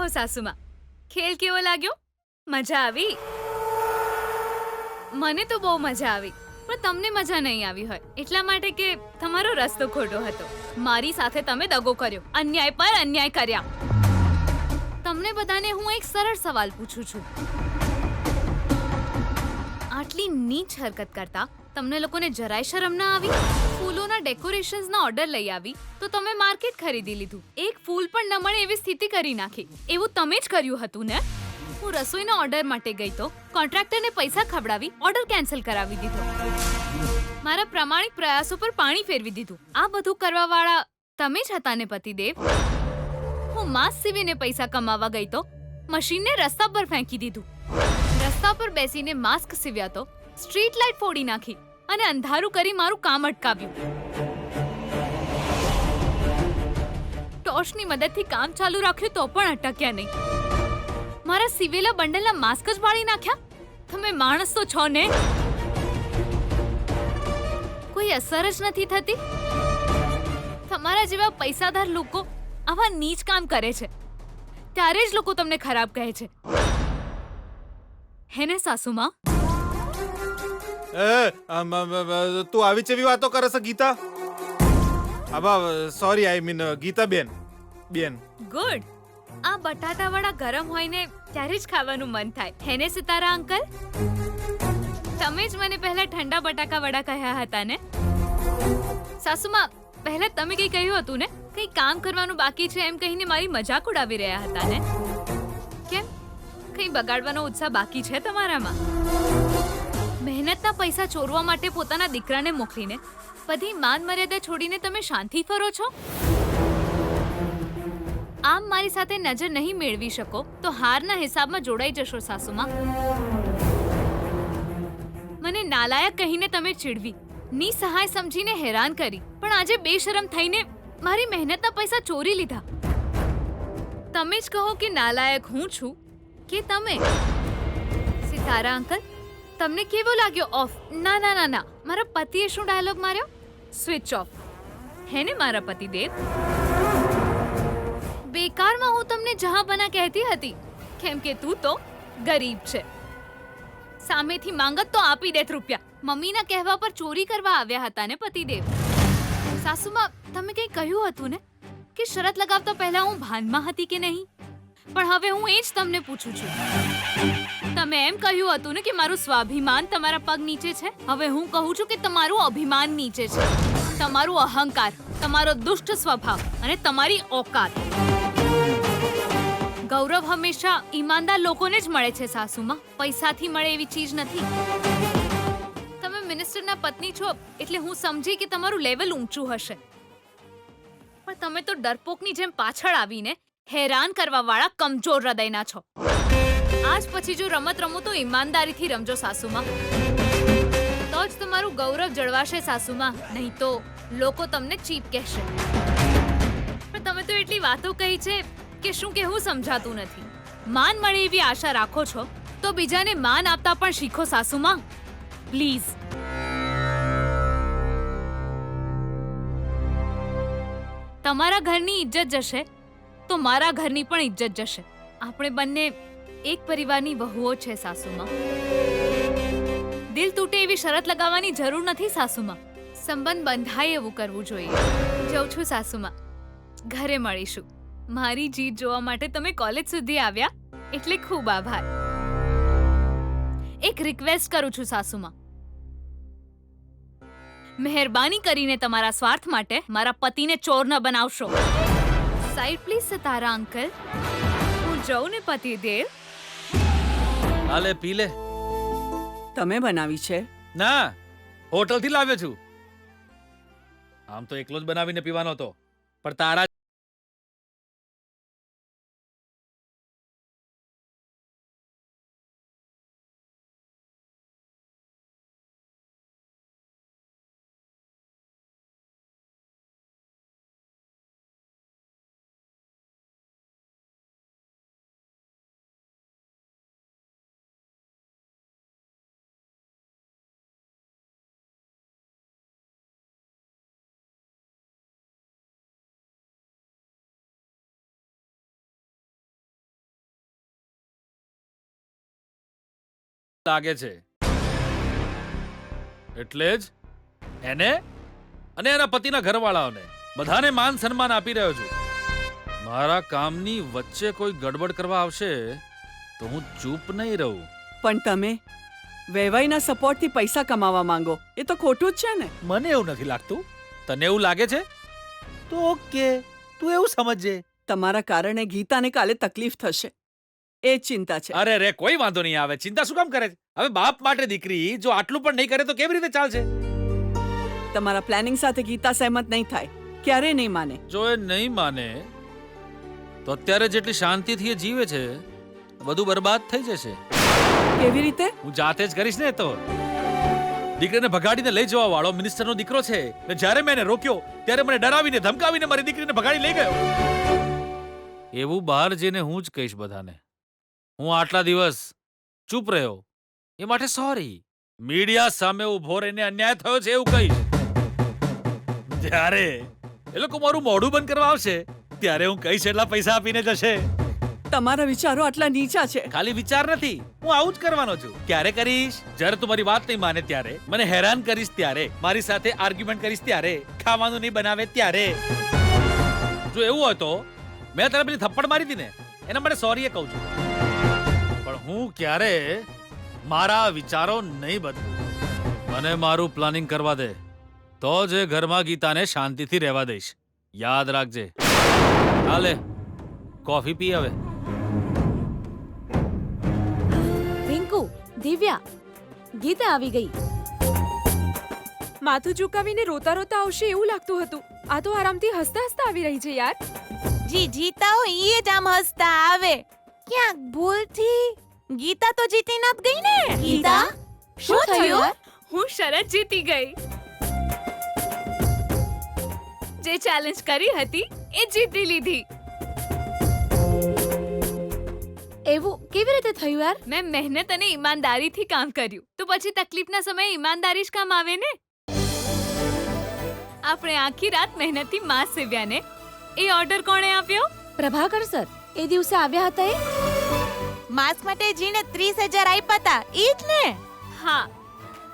કહો સાસુમાં, ખેલ કેવો લાગ્યો? મજા આવી? મને તો બહુ મજા આવી, પણ તમને મજા નહીં આવી હોય એટલા માટે કે તમારો રસ્તો ખોટો હતો. મારી સાથે તમે દગો કર્યો, અન્યાય પર અન્યાય કર્યા. તમને બધાને હું એક સરળ સવાલ પૂછું છું. આટલી નીચ હરકત કરતા તમને લોકોને જરાય શરમ ના આવી? ફૂલોના ડેકોરેશન્સના ઓર્ડર લઈ આવી તો તમે માર્કેટ ખરીદી લીધું. એક ફૂલ પણ ન મળે એવી સ્થિતિ કરી નાખી. એવું તમે જ કર્યું હતું ને? હું રસોઈના ઓર્ડર માટે ગઈ તો કોન્ટ્રાક્ટરને પૈસા ખવડાવી ઓર્ડર કેન્સલ કરાવી દીધો. મારા પ્રામાણિક પ્રયાસો પર પાણી ફેરવી દીધું. આ બધું કરવાવાળા તમે જ હતા ને પતિદેવ? હું માસ્ક સીવીને પૈસા કમાવા ગઈ તો મશીનને રસ્તા પર ફેંકી દીધું. રસ્તા પર બેસીને માસ્ક સીવ્યા તો સ્ટ્રીટ લાઇટ ફોડી નાખી અને અંધારું કરી મારું કામ અટકાવ્યું. ટોર્ચની મદદથી કામ ચાલુ રાખ્યું તો પણ અટક્યા નહીં. મારા સીવેલા બંડલના માસ્ક જ બાળી નાખ્યા. તમે માણસ તો છો ને? કોઈ અસર જ નથી થતી. તમારા જેવા પૈસાદાર લોકો આવા નીચ કામ કરે છે ત્યારે જ લોકો તમને ખરાબ કહે છે. હે ને સાસુમાં? તું આવી ચેવી વાતો કરે છે Geeta? Sorry, I mean Geeta ben. Good. આ બટાટા વડા ગરમ હોય ને ત્યારે જ ખાવાનું મન થાય. હે ને સિતારા અંકલ? તમે જ મને પહેલા ઠંડા બટાકા વડા કહ્યા હતા ને? સાસુમાં, પહેલા તમે કઈ કહ્યું હતું ને? કઈ કામ કરવાનું બાકી છે એમ કહીને મારી મજાક ઉડાવી રહ્યા હતા ને? કેમ? કઈ બગાડવાનો ઉત્સાહ બાકી છે તમારામાં? મહેનતના પૈસા ચોરવા માટે પોતાના દીકરાને મોકલીને બધી માન મર્યાદા છોડીને તમે શાંતિ ફરો છો? આમ મારી સાથે નજર નહીં મેળવી શકો તો હારના હિસાબમાં જોડાઈ જશો સાસુમાં. મને નાલાયક કહીને તમે ચીડવી, નિસહાય સમજીને હેરાન કરી, પણ આજે બેશરમ થઈને મારી મહેનતના પૈસા ચોરી લીધા. તમે જ કહો કે નાલાયક હું છું કે તમે? સિતારા અંકલ, તમને કેવો લાગ્યો ઓફ? ના ના ના ના, મારા પતિએ શું ડાયલોગ માર્યો? Switch off. હે ને મારા પતિદેવ? બેકારમાં હું તમને જહાંપના કહેતી હતી કેમ કે તું તો ગરીબ છે. સામેથી માંગત તો આપી દેત રૂપિયા. મમ્મીના કહેવા પર ચોરી કરવા આવ્યા હતા ને પતિદેવ? સાસુમાં, તમે કંઈ કહ્યું હતું ને કે શરત લગાવતા પહેલા હું ભાનમાં હતી કે નહીં? પણ હવે હું એ જ તમને પૂછું છું. તમે એમ કહ્યું હતું ને કે મારું સ્વાભિમાન તમારા પગ નીચે છે. હવે હું કહું છું કે તમારું અભિમાન નીચે છે. તમારું અહંકાર, તમારો દુષ્ટ સ્વભાવ અને તમારી ઓકાત. ગૌરવ હંમેશા ઈમાનદાર લોકોને જ મળે છે સાસુમાં, પૈસાથી મળે એવી ચીજ નથી. તમે મિનિસ્ટરના પત્ની છો એટલે હું સમજી કે તમારું લેવલ ઊંચું હશે, પણ તમે તો ડરપોકની જેમ પાછળ આવીને હેરાન કરવા વાળા કમજોર હૃદયના છો. આજ પછી જો રમત રમો તો ઈમાનદારીથી રમજો સાસુમાં, તો જ તમારું ગૌરવ જળવાશે સાસુમાં, નહીં તો લોકો તમને ચીપ કહેશે. પણ તમે તો એટલી વાતો કહી છે કે શું કહેવું સમજાતું નથી. માન મળે એવી આશા રાખો છો તો બીજાને માન આપતા પણ શીખો સાસુમાં, પ્લીઝ. તમારા ઘરની ઇજ્જત જશે તો મારા ઘરની પણ ઇજ્જત જશે. આપણે બંને એક પરિવારની વહુઓ છે સાસુમાં. દિલ તૂટે એવી શરત લગાવવાની જરૂર નથી સાસુમાં. સંબંધ બંધાય એવું કરવું જોઈએ. જઉં છું સાસુમાં, ઘરે મળીશું. મારી જીત જોવા માટે તમે કોલેજ સુધી આવ્યા એટલે ખૂબ આભાર. એક રિક્વેસ્ટ કરું છું સાસુમાં, મહેરબાની કરીને તમારા સ્વાર્થ માટે મારા પતિને ચોર ન બનાવશો. Side please Sitara uncle. હું જાઉં ને પતિદેવ? હાલે પી લે. તમે બનાવી છે? ના, હોટલથી લાવ્યો છું. આમ તો એકલો જ બનાવીને પીવાનો હતો, પણ તારા તાગે છે. એટલે જ એને અને એના પતિના ઘરવાળાઓને બધાને માન સન્માન આપી રહ્યો છું. મારા કામની વચ્ચે કોઈ ગડબડ કરવા આવશે તો હું ચૂપ નહીં રહું. પણ તમે વેવાઈના સપોર્ટથી પૈસા કમાવા માંગો એ તો ખોટું જ છે ને. મને એવું નથી લાગતું. તને એવું લાગે છે તો ઓકે, તું એવું સમજજે. તમારા કારણે ગીતાને કાલે તકલીફ થશે એ જ ચિંતા છે. અરે રે, કોઈ વાંધો નહીં આવે. ચિંતા શું કામ કરે છે? હવે બાપ માટે દીકરી જો આટલું પણ નહીં કરે તો કેવી રીતે ચાલશે? તમારા પ્લાનિંગ સાથે ગીતા સહેમત નહીં થાય, ક્યારે નહીં માને. જો એ નહીં માને તો અત્યારે જેટલી શાંતિથી એ જીવે છે બધું બરબાદ થઈ જશે. કેવી રીતે? હું જાતે જ કરીશ ને. તો દીકરીને ભગાડીને લઈ જવા વાળો મિનિસ્ટરનો દીકરો છે ને જ્યારે મેં એને રોક્યો ત્યારે મને ડરાવીને ધમકાવીને મારી દીકરીને ભગાડી લઈ ગયો. એવું બહાર જઈને હું જ કહીશ બધાને. હું આટલા દિવસ ચૂપ રહ્યો એ માટે સોરી. મીડિયા સામે ઉભો રહીને અન્યાય થયો છે એવું કહીશ. જ્યારે એ લોકો મારું મોઢું બંધ કરવા આવશે ત્યારે હું કહીશ એટલા પૈસા આપીને જશે. તમારા વિચારો આટલા નીચા છે. ખાલી વિચાર નથી, હું આવું જ કરવાનો છું. ક્યારે કરીશ? જ્યારે તું મારી વાત નહીં માને ત્યારે, મને હેરાન કરીશ ત્યારે, મારી સાથે આર્ગ્યુમેન્ટ કરીશ ત્યારે, ખાવાનું નહીં બનાવે ત્યારે. જો એવું હોય તો મેં તારે પેલી થપ્પડ મારી હતી ને એના માટે સોરી એ કહું છું. પણ હું ક્યારે મારા વિચારો નહીં બદલું. મને મારું પ્લાનિંગ કરવા દે તો જ એ ઘરમાં ગીતાને શાંતિથી રહેવા દઈશ. યાદ રાખજે. હાલે કોફી પી હવે. રિંકુ, દિવ્યા, ગીતા આવી ગઈ. માથું ઝુકાવીને રોતા રોતા આવશે એવું લાગતું હતું. આ તો આરામથી હસતા હસતા આવી રહી છે યાર. જી જીતા હોય એ જ આમ હસતા આવે. ક્યાંક ભૂલથી ગીતા તો જીતી નત ગઈ ને. ગીતા, શું થયું? હું શરત જીતી ગઈ. જે ચેલેન્જ કરી હતી એ જીતી લીધી. એવું કેવી રીતે થયું યાર? મેં મહેનત અને ઈમાનદારીથી કામ કર્યું તો પછી તકલીફના સમયે ઈમાનદારી જ કામ આવે ને. આપણે આખી રાત મહેનતથી માંસ સેવ્યા ને. એ ઓર્ડર કોણે આપ્યો? પ્રભાકર સર એ દિવસે આવ્યા હતા એ માસ્ક માટે જીને 30,000 આપ્યા હતા ઈ જ ને. હા,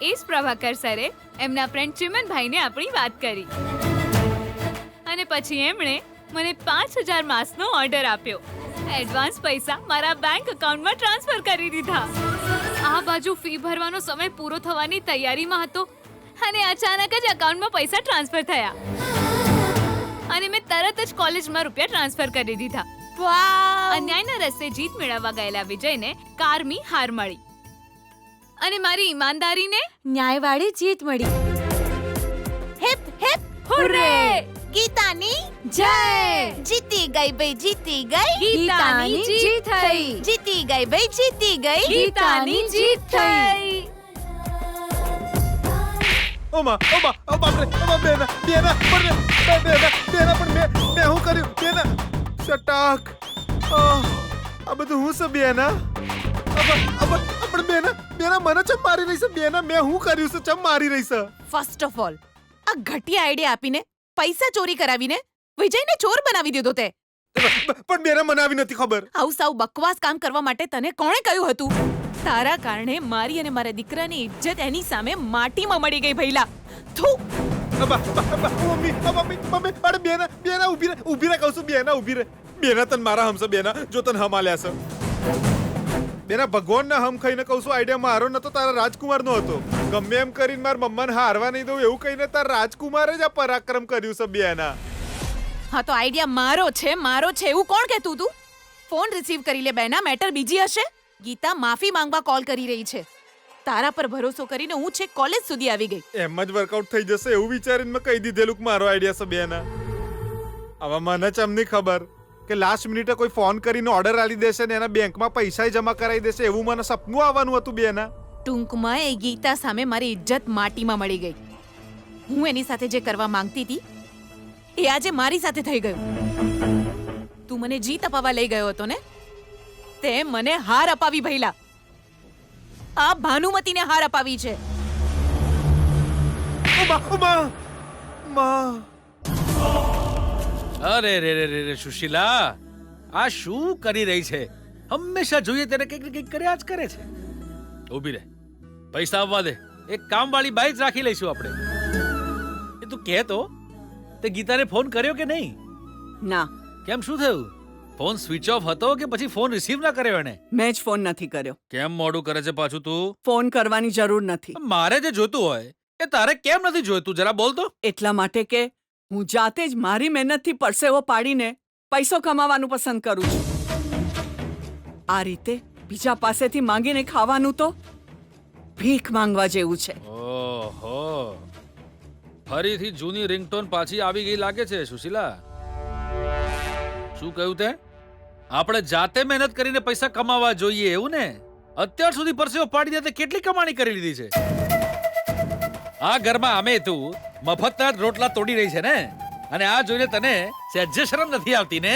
એ જ પ્રભાકર સરે એમના ફ્રેન્ડ ચિમનભાઈને આપણી વાત કરી અને પછી એમણે મને 5,000 માસ્કનો ઓર્ડર આપ્યો. એડવાન્સ પૈસા મારા બેંક એકાઉન્ટમાં ટ્રાન્સફર કરી દીધા. આ બાજુ ફી ભરવાનો સમય પૂરો થવાની તૈયારીમાં હતો અને અચાનક જ એકાઉન્ટમાં પૈસા ટ્રાન્સફર થયા અને મેં તરત જ કોલેજમાં રૂપિયા ટ્રાન્સફર કરી દીધા. વાવ! અન્યાયના રસ્તે જીત મેળવવા ગયેલા વિજયને કારમી હાર મળી અને મારી ઈમાનદારીને ન્યાયવાળી જીત મળી. Heap heap હુર્રે! ગીતાની જય! જીતી ગઈ ભાઈ, જીતી ગઈ. ગીતાની જીત થઈ. જીતી ગઈ ભાઈ, જીતી ગઈ. ગીતાની જીત થઈ. ઓમા ઓમા ઓ બાપ રે, ઓમા બેના બેના પણ બેના પણ મેં હું કર્યું બેના શટાક. આ બધું હું છે બેના? પણ બેના મને ચમ મારી રહી છે બેના? મેં હું કર્યું છે ચમ મારી રહી છે? ફર્સ્ટ ઓફ ઓલ આ ઘટિયા આઈડિયા આપીને પૈસા ચોરી કરાવીને વિજયને ચોર બનાવી દીધો તે. પણ બેના મને આવી નથી ખબર. આવું સાવ બકવાસ કામ કરવા માટે તને કોણે કહ્યું હતું? તારા કારણે મારી અને મારા દીકરાની ઇજ્જત એની સામે માટીમાં મળી ગઈ ભઈલા. થૂ! મમ્મી અરે બેના ઊભી રહે કહું છું. બેના ઊભી રહે. બેના તને મારા હમશે બેના. જો તને હમ આલ્યા છે બેના, ભગવાનના હમ ખાઈને કહું છું. આઈડિયા મારો નતો, તારા રાજકુમારનો હતો. ગમે એમ કરીને મારા મમ્માને હારવા નહીં દઉં એવું કહીને તારા રાજકુમારે જ આ પરાક્રમ કર્યું છે બેના. હા તો આઈડિયા મારો છે એવું કોણ કહેતું તું? ફોન રિસીવ કરી લે બેના, મેટર બીજી હશે. ગીતા માફી માંગવા કોલ કરી રહી છે. તારા પર ભરોસો કરીને હું છેક કોલેજ સુધી આવી ગઈ. એમ જ વર્કઆઉટ થઈ જશે એવું વિચારીને મેં કહી દીધેલું કે મારો આઈડિયા છે બેના. હવે મને ચમની ખબર કે લાસ્ટ મિનિટે કોઈ ફોન કરીને ઓર્ડર આલી દેશે ને એના બેંકમાં પૈસા જમા કરાવી દેશે એવું મને સપનું આવવાનું હતું બેના. ટૂંકમાં એ ગીતા સામે મારી ઇજ્જત માટીમાં મળી ગઈ. હું એની સાથે જે કરવા માંગતી હતી એ આજે મારી સાથે થઈ ગયું. તું મને જીત અપાવવા લઈ ગયો હતો ને, તે મને હાર અપાવી ભઈલા. આ ભાનુમતીને હાર અપાવી છે. અરે રે સુશીલા, આ શું કરી રહી છે? હંમેશા જોઈએ ત્યારે કંઈક ને કંઈક કર્યા જ કરે છે. ઊભી રહે, પૈસા આવવા દે. એક કામવાળી બાઈ જ રાખી લઈશું આપણે. એ તું કહે તો તે ગીતાને ફોન કર્યો કે નહીં? ના, કેમ, શું થયું? ફોન સ્વિચ ઓફ હતો કે પછી ફોન રિસીવ ના કર્યો એને? મેં જ ફોન નથી કર્યો. કેમ મોડું કરે છે પાછું તું? ફોન કરવાની જરૂર નથી. મારે જે જોતું હોય એ તારે કેમ નથી જોઈતું, જરા બોલ તો. એટલા માટે કે હું જાતે જ મારી મહેનતથી પરસેવો પાડીને પૈસો કમાવાનું પસંદ કરું છું. આ રીતે બીજા પાસેથી માંગીને ખાવાનું તો ભીખ માંગવા જેવું છે. ઓહો, ફરીથી જૂની રિંગટોન પાછી આવી ગઈ લાગે છે સુશીલા. શું કહ્યું તે? આપણે જાતે મહેનત કરીને પૈસા કમાવા જોઈએ એવું ને? અત્યાર સુધી પરસેવો પાડી દે કેટલી કમાણી કરી લીધી છે. આ ઘરમાં અમે તું મફતના જ રોટલા તોડી રહી છે ને, અને આ જોઈને તને સહેજે શરમ નથી આવતી ને?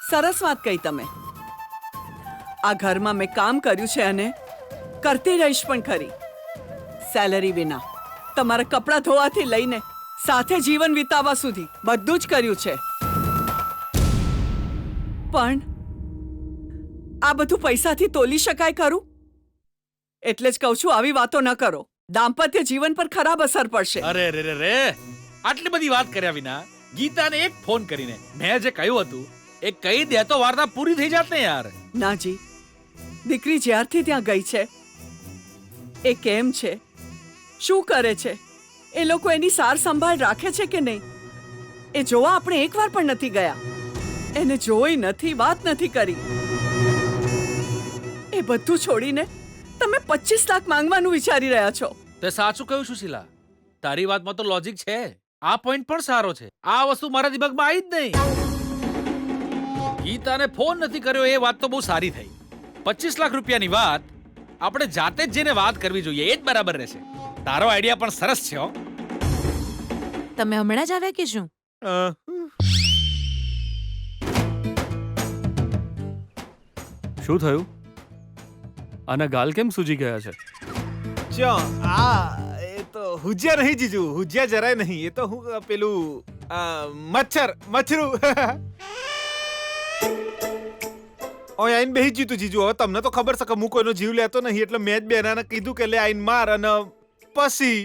સરસ વાત કહી તમે. આ ઘરમાં મેં કામ કર્યું છે અને કરતી રહીશ પણ ખરી. સેલરી વિના તમારા કપડાં ધોવાથી લઈને સાથે જીવન વિતાવવા સુધી બધું જ કર્યું છે. પણ આ બધું પૈસાથી તોલી શકાય ખરું? એટલે જ કહું છું, આવી વાતો ન કરો. દાંપત્ય જીવન પર ખરાબ અસર પડશે. અરે રે રે રે, આટલી બધી વાત કર્યા વિના ગીતાને એક ફોન કરીને મેં જે કહ્યું હતું એ કહી દે તો વાર્તા પૂરી થઈ જાત ને યાર. નાજી, દીકરી જ્યારથી ત્યાં ગઈ છે એ કેમ છે, શું કરે છે, એ લોકો એની સાર સંભાળ રાખે છે કે નહીં એ જોવા આપણે એકવાર પણ નથી ગયા. એને જોઈ નથી, વાત નથી કરી. એ બધું છોડીને તમે 25 લાખ માંગવાનું વિચારી રહ્યા છો. તે સાચું કહ્યું સુશીલા, તારી વાતમાં તો લોજિક છે. આ પોઈન્ટ પણ સારો છે. આ વસ્તુ મારા દિમાગમાં આવી જ નહીં. ગીતાને ફોન નથી કર્યો એ વાત તો બહુ સારી થઈ. 25 લાખ રૂપિયાની વાત આપણે જાતે જ જઈને વાત કરવી જોઈએ, એ જ બરાબર રહેશે. તારો આઈડિયા પણ સરસ છે હો. તમે હમણાં જ આવ્યા કે શું? શું થયું? આના ગાલ કેમ સૂજી ગયા છે? એ તો હુજ્યા નહીં જીજુ, હુજ્યા જરાય નહીં. એ તો હું પેલું મચ્છરું ઓય આઈને બેહી જીતું જીજુ. હવે તમને તો ખબર છે કે હું કોઈનો જીવ લેતો નહીં, એટલે મેં જ બેનાને કીધું કે લે આઈને માર, અને પછી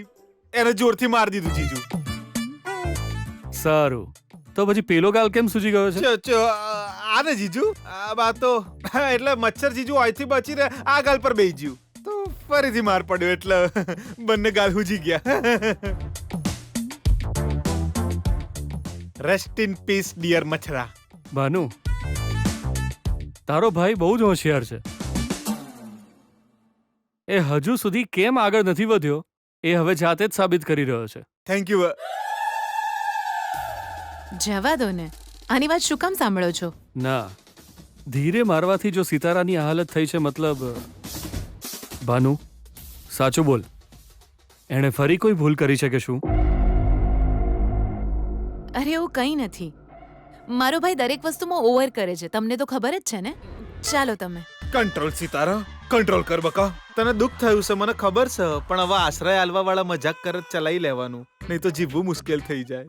એને જોરથી માર દીધું જીજુ. સારું, તો પછી પેલો ગાલ કેમ સૂજી ગયો છે? આને જીજુ આ વાત તો એટલે મચ્છર જીજુ અહીંથી બચીને આ ગાલ પર બેહી ગયું તો ફરીથી માર પડ્યો, એટલે બંને ગાલ હુજી ગયા. રેસ્ટ ઇન પીસ ડિયર મચ્છરા. ભાનુ, તારો ભાઈ બહુ જ હોશિયાર છે. એ હજુ સુધી કેમ આગળ નથી વધ્યો એ હવે જાતે જ સાબિત કરી રહ્યો છે. Thank you. જવા દો ને, આની વાત શું કામ સાંભળો છો? ના, ધીરે મારવાથી જો સિતારાની આ હાલત થઈ છે, મતલબ ભાનુ સાચું બોલ, એણે ફરી કોઈ ભૂલ કરી છે કે શું? અરે એવું કંઈ નથી. મારો ભાઈ દરેક વસ્તુમાં ઓવર કરે છે, તમને તો ખબર જ છે ને. ચાલો તમે કંટ્રોલ સિતારા, કંટ્રોલ કર બકા. તને દુઃખ થયું છે મને ખબર છે, પણ હવે આશ્રય આલવા વાળા મજાક કર ચલાવી લેવાનું, નહીં તો જીવવું મુશ્કેલ થઈ જાય.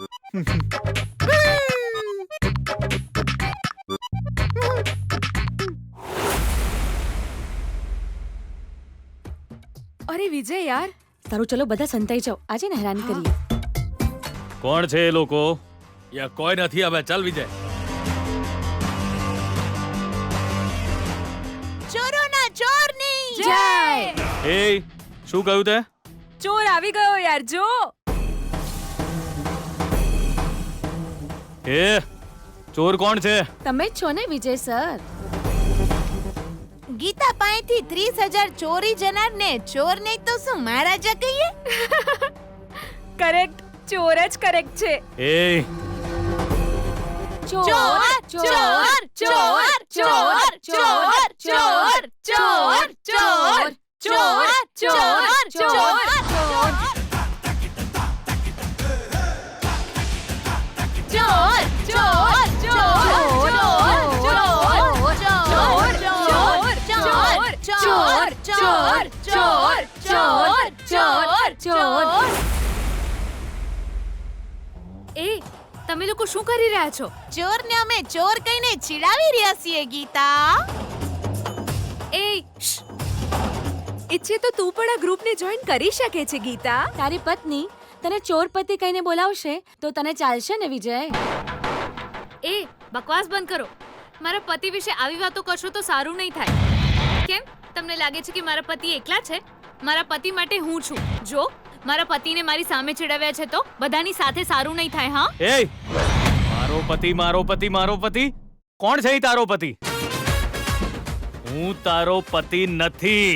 અરે વિજય યાર, તારું ચલો બધા સંતાઈ જાઓ, આજે ને હેરાન કરીએ. કોણ છે એ લોકો? યા કોઈ નથી. હવે ચાલ વિજય. ચોરોના ચોરની જય! એ શું કહ્યું તે? ચોર આવી ગયો યાર, જો. એ ચોર કોણ છે? તમે જ છો ને વિજય સર? ગીતા પાસેથી 30,000 ચોરી જનારને ચોર નહીં તો શું મહારાજા કહીએ? કરેક્ટ, ચોર જ કરેક્ટ છે. એ ચોર ચોર ચોર ચોર ચોર ચોર ચોર ચોર ચોર ચોર ચોર એ તમે લોકો શું કરી રહ્યા છો? ચોરને અમે ચોર કહીને ચીડાવી રહ્યા છીએ ગીતા. એ શ્શ! ઈચ્છે તો તું પણ આ ગ્રુપને જોઈન કરી શકે છે ગીતા. તારી પત્ની તને ચોરપતિ કહીને બોલાવશે તો તને ચાલશે ને વિજય? એ બકવાસ બંધ કરો. મારા પતિ વિશે આવી વાતો કરશો તો સારું નહીં થાય. કેમ તમને લાગે છે કે મારા પતિ એકલા છે? મારા પતિ માટે હું છું. જો મારા પતિને મારી સામે ચડાવ્યા છે તો બધાની સાથે સારું નહીં થાય. હા, એ મારો પતિ કોણ છે ઈ તારો પતિ? હું તારો પતિ નથી.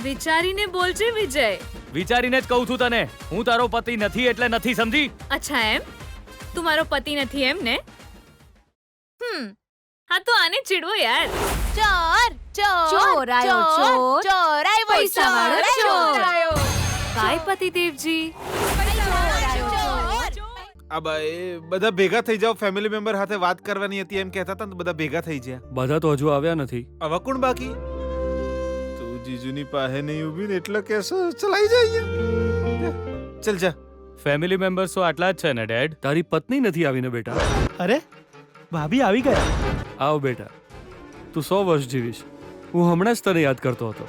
વિચારીને બોલજે વિજય. વિચારીને જ કહું છું તને, હું તારો પતિ નથી એટલે નથી, સમજી? અચ્છા એમ? તું મારો પતિ નથી એમ ને? હા તો આને ચીડવો યાર. ચોર આયો, ચોર પૈસાવાળો ચોર. ચોર. બાય પતિદેવજી. આ એ બધા ભેગા થઈ જાવ, ફેમિલી મેમ્બર સાથે વાત કરવાની હતી એમ કહેતા હતા ને, બધા ભેગા થઈ ગયા. બધા તો હજુ આવ્યા નથી. હવે કોણ બાકી? તું જીજુની પાસે નહીં ઊભી ને એટલે કેસો ચલાઈ જાય. ચલ જા. ફેમિલી મેમ્બર્સ તો આટલા જ છે ને ડેડ? તારી પત્ની નથી આવીને બેટા? અરે ભાભી આવી ગયા. આવ બેટા, તું 100 વર્ષ જીવીશ. હું હમણાં જ તને યાદ કરતો હતો.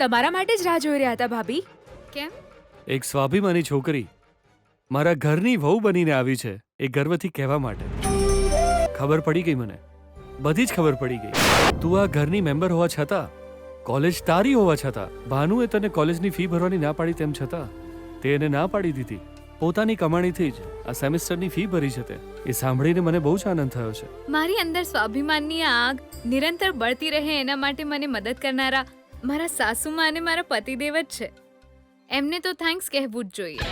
તમારા માટે જ રાહ જોઈ રહ્યા હતા ભાભી. કેમ? એક સ્વાભિમાની છોકરી મારા ઘરની વહુ બનીને આવી છે એ ગર્વથી કહેવા માટે. ખબર પડી ગઈ મને, બધી જ ખબર પડી ગઈ. તું આ ઘરની મેમ્બર હોવા છતાં, કોલેજ તારી હોવા છતાં, ભાનુએ તને કોલેજની ફી ભરવાની ના પાડી તેમ છતાં તે એને ના પાડી દીધી. પોતાની કમાણીથી જ આ સેમેસ્ટરની ફી ભરી છે તે. એ સાંભળીને મને બહુ જ આનંદ થયો છે. મારી અંદર સ્વાભિમાનની આગ નિરંતર બળતી રહે એના માટે મને મદદ કરનારા મારા સાસુમાં અને મારા પતિદેવ જ છે. એમને તો થેન્ક્સ કહેવું જ જોઈએ.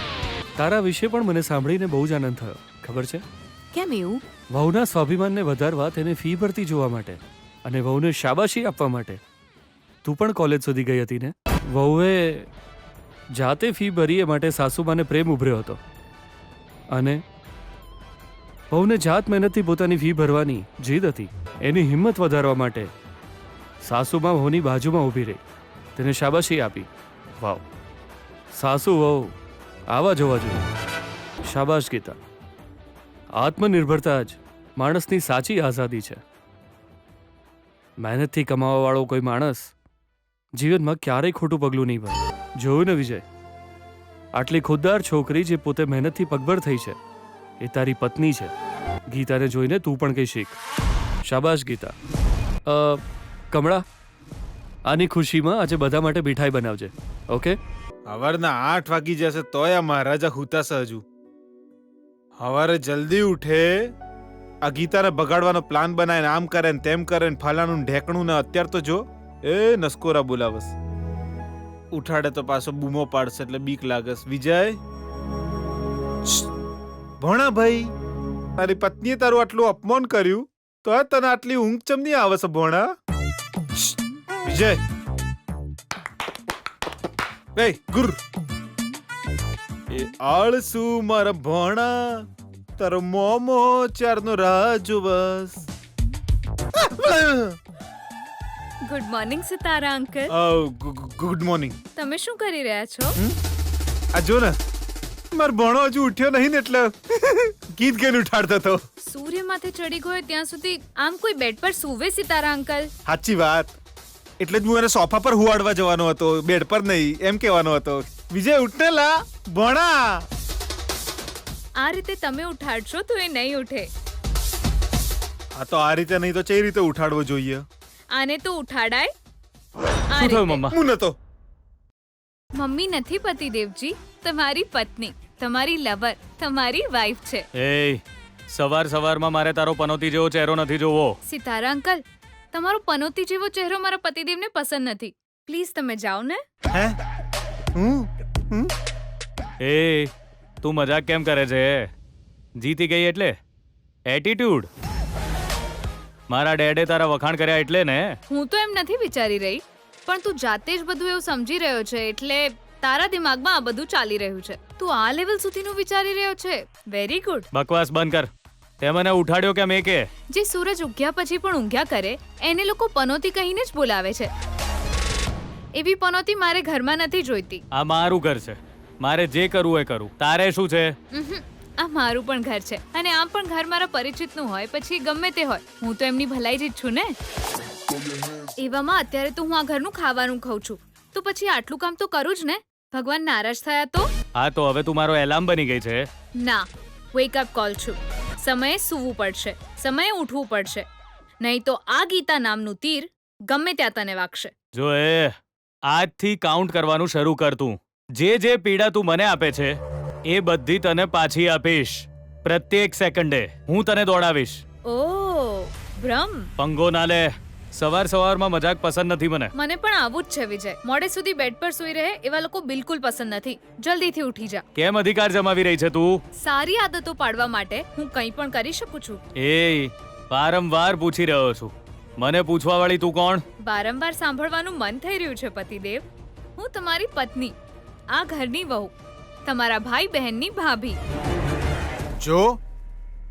તારા વિશે પણ મને સાંભળીને બહુ જ આનંદ થયો. ખબર છે કેમ એવું? વહુના સ્વાભિમાનને વધારવા તેને ફી ભરતી જોવા માટે અને વહુને શાબાશી આપવા માટે તું પણ કોલેજ સુધી ગઈ હતી ને? વહુએ જાતે ફી ભરી એ માટે સાસુમાને પ્રેમ ઉભર્યો હતો અને વહુને જાત મહેનતથી પોતાની ફી ભરવાની જીદ હતી. એની હિંમત વધારવા માટે સાસુમાં વહુની બાજુમાં ઊભી રહી, તેને શાબાશી આપી. વાવ, સાસુ વહુ આવા જોવા જોઈએ. શાબાશ ગીતા. આત્મનિર્ભરતા જ માણસની સાચી આઝાદી છે. મહેનતથી કમાવાવાળો કોઈ માણસ જીવનમાં ક્યારેય ખોટું પગલું નહીં ભરે. જોયું ને વિજય, આટલી ખુદદાર છોકરી જે પોતે મહેનતથી પગભર થઈ છે એ તારી પત્ની છે. ગીતાને જોઈને તું પણ કંઈ શીખ. શાબાશ ગીતા. કમળા, આની ખુશીમાં આજે બધા માટે મીઠાઈ બનાવજે. ઓકે? સવારના 8 વાગી જશે તોય આ મહારાજા હુતાશે હજુ. સવારે જલ્દી ઉઠે, આ ગીતાને બગાડવાનો પ્લાન બનાવે ને આમ કરે ને તેમ કરે ને ફલાણું ઢેકણું ને અત્યારે તો જો એ નસકોરા બોલાવસ. ઉઠાડે તો પાછો બૂમો પાડશે એટલે બીક લાગસ. વિજય, ભણા ભાઈ, તારી પત્નીએ તારું આટલું અપમાન કર્યું તો તને આટલી ઊંઘ ચમ નહીં આવે છે ભણા? વિજય, એ ગુર, એ આળસુ મારા ભણા, તારો મોમો ચારનો રાહ જોવસ. Good morning Sitara uncle. Good morning. તમે શું કરી રહ્યા છો? આ જો ને, મારો ભણો હજુ ઉઠ્યો નહીં ને એટલે ગીત ગાઈને ઉઠાડતો હતો. સૂર્ય માથે ચડી ગયો ત્યાં સુધી આમ કોઈ બેડ પર સૂવે સિતારા અંકલ? સાચી વાત, એટલે જ હું એને સોફા પર હુવાડવા જવાનો હતો, બેડ પર નહીં એમ કહેવાનો હતો. વિજય ઉઠને લા ભણા. આ રીતે તમે ઉઠાડશો તો એ નહીં ઉઠે. આ તો આ રીતે નહીં તો કઈ રીતે ઉઠાડવો જોઈએ? આને તો ઉઠાડાય. આ શું થયું રીતે. મમ્મા? હું નતો. મમ્મી નથી પતિદેવજી, તમારી પત્ની, તમારી લવર, તમારી વાઈફ છે. એ સવાર સવારમાં મારે તારો પનોતી જેવો ચહેરો નથી જોવો. સિતારા અંકલ, તમારો પનોતી જેવો ચહેરો મારા પતિદેવને પસંદ નથી. પ્લીઝ તમે જાઓ ને. હે? એ તું મજાક કેમ કરે છે? જીતી ગઈ એટલે એટીટ્યુડ. મારા ડેડે તારા વખાણ કર્યા એટલે ને. હું તો એમ નથી વિચારી રહી, પણ તું જાતે જ બધું એવું સમજી રહ્યો છે એટલે તારા દિમાગમાં આ બધું ચાલી રહ્યું છે. તું આ લેવલ સુધીનું વિચારી રહ્યો છે. Very good. બકવાસ બંધ કર. તે મને ઉઠાડ્યો કે મેં કે? જે સૂરજ ઉગ્યા પછી પણ ઊંઘ્યા કરે એને લોકો પનોતી કહીને જ બોલાવે છે. એવી પનોતી મારે ઘરમાં નથી જોઈતી. આ મારું ઘર છે, મારે જે કરવું એ કરું. તારે શું છે? આ મારું પણ ઘર છે અને આમ પણ ઘર મારા પરિચિતનું હોય પછી ગમે તે હોય, હું તો એમની ભલાઈ જ ઈચ્છું ને. એવામાં અત્યારે તો હું આ ઘરનું ખાવાનું ખાઉં છું, તો પછી આટલું કામ તો કરું જ ને. ભગવાન નારાજ થયા તો? હા તો હવે તું મારો એલાર્મ બની ગઈ છે. ના, વેક અપ કોલ છું. સમયે સૂવું પડશે, સમયે ઉઠવું પડશે, નહીં તો આ ગીતા નામનું તીર ગમે ત્યાં તને વાગશે. જો આજથી કાઉન્ટ કરવાનું શરૂ કર તું. જે પીડા તું મને આપે છે એ બધી તને પાછી આપીશ. પ્રત્યેક સેકન્ડે હું તને દોડાવીશ. ઓ બ્રહ્મ, પંગો ના લે. સવારમાં મજાક પસંદ નથી મને. મને પણ આવું જ છે વિજય. મોડે સુધી બેડ પર સૂઈ રહે એવા લોકો બિલકુલ પસંદ નથી. જલ્દીથી ઉઠી જા. કેમ અધિકાર જમાવી રહી છે તું? સારી આદતો પાડવા માટે હું કંઈ પણ કરી શકું છું. વારંવાર પૂછી રહ્યો છું. મને પૂછવા વાળી તું કોણ? વારંવાર સાંભળવાનું મન થઈ રહ્યું છે પતિદેવ. હું તમારી પત્ની, આ ઘરની વહુ, તમારા ભાઈ બહેનની ભાભી. જો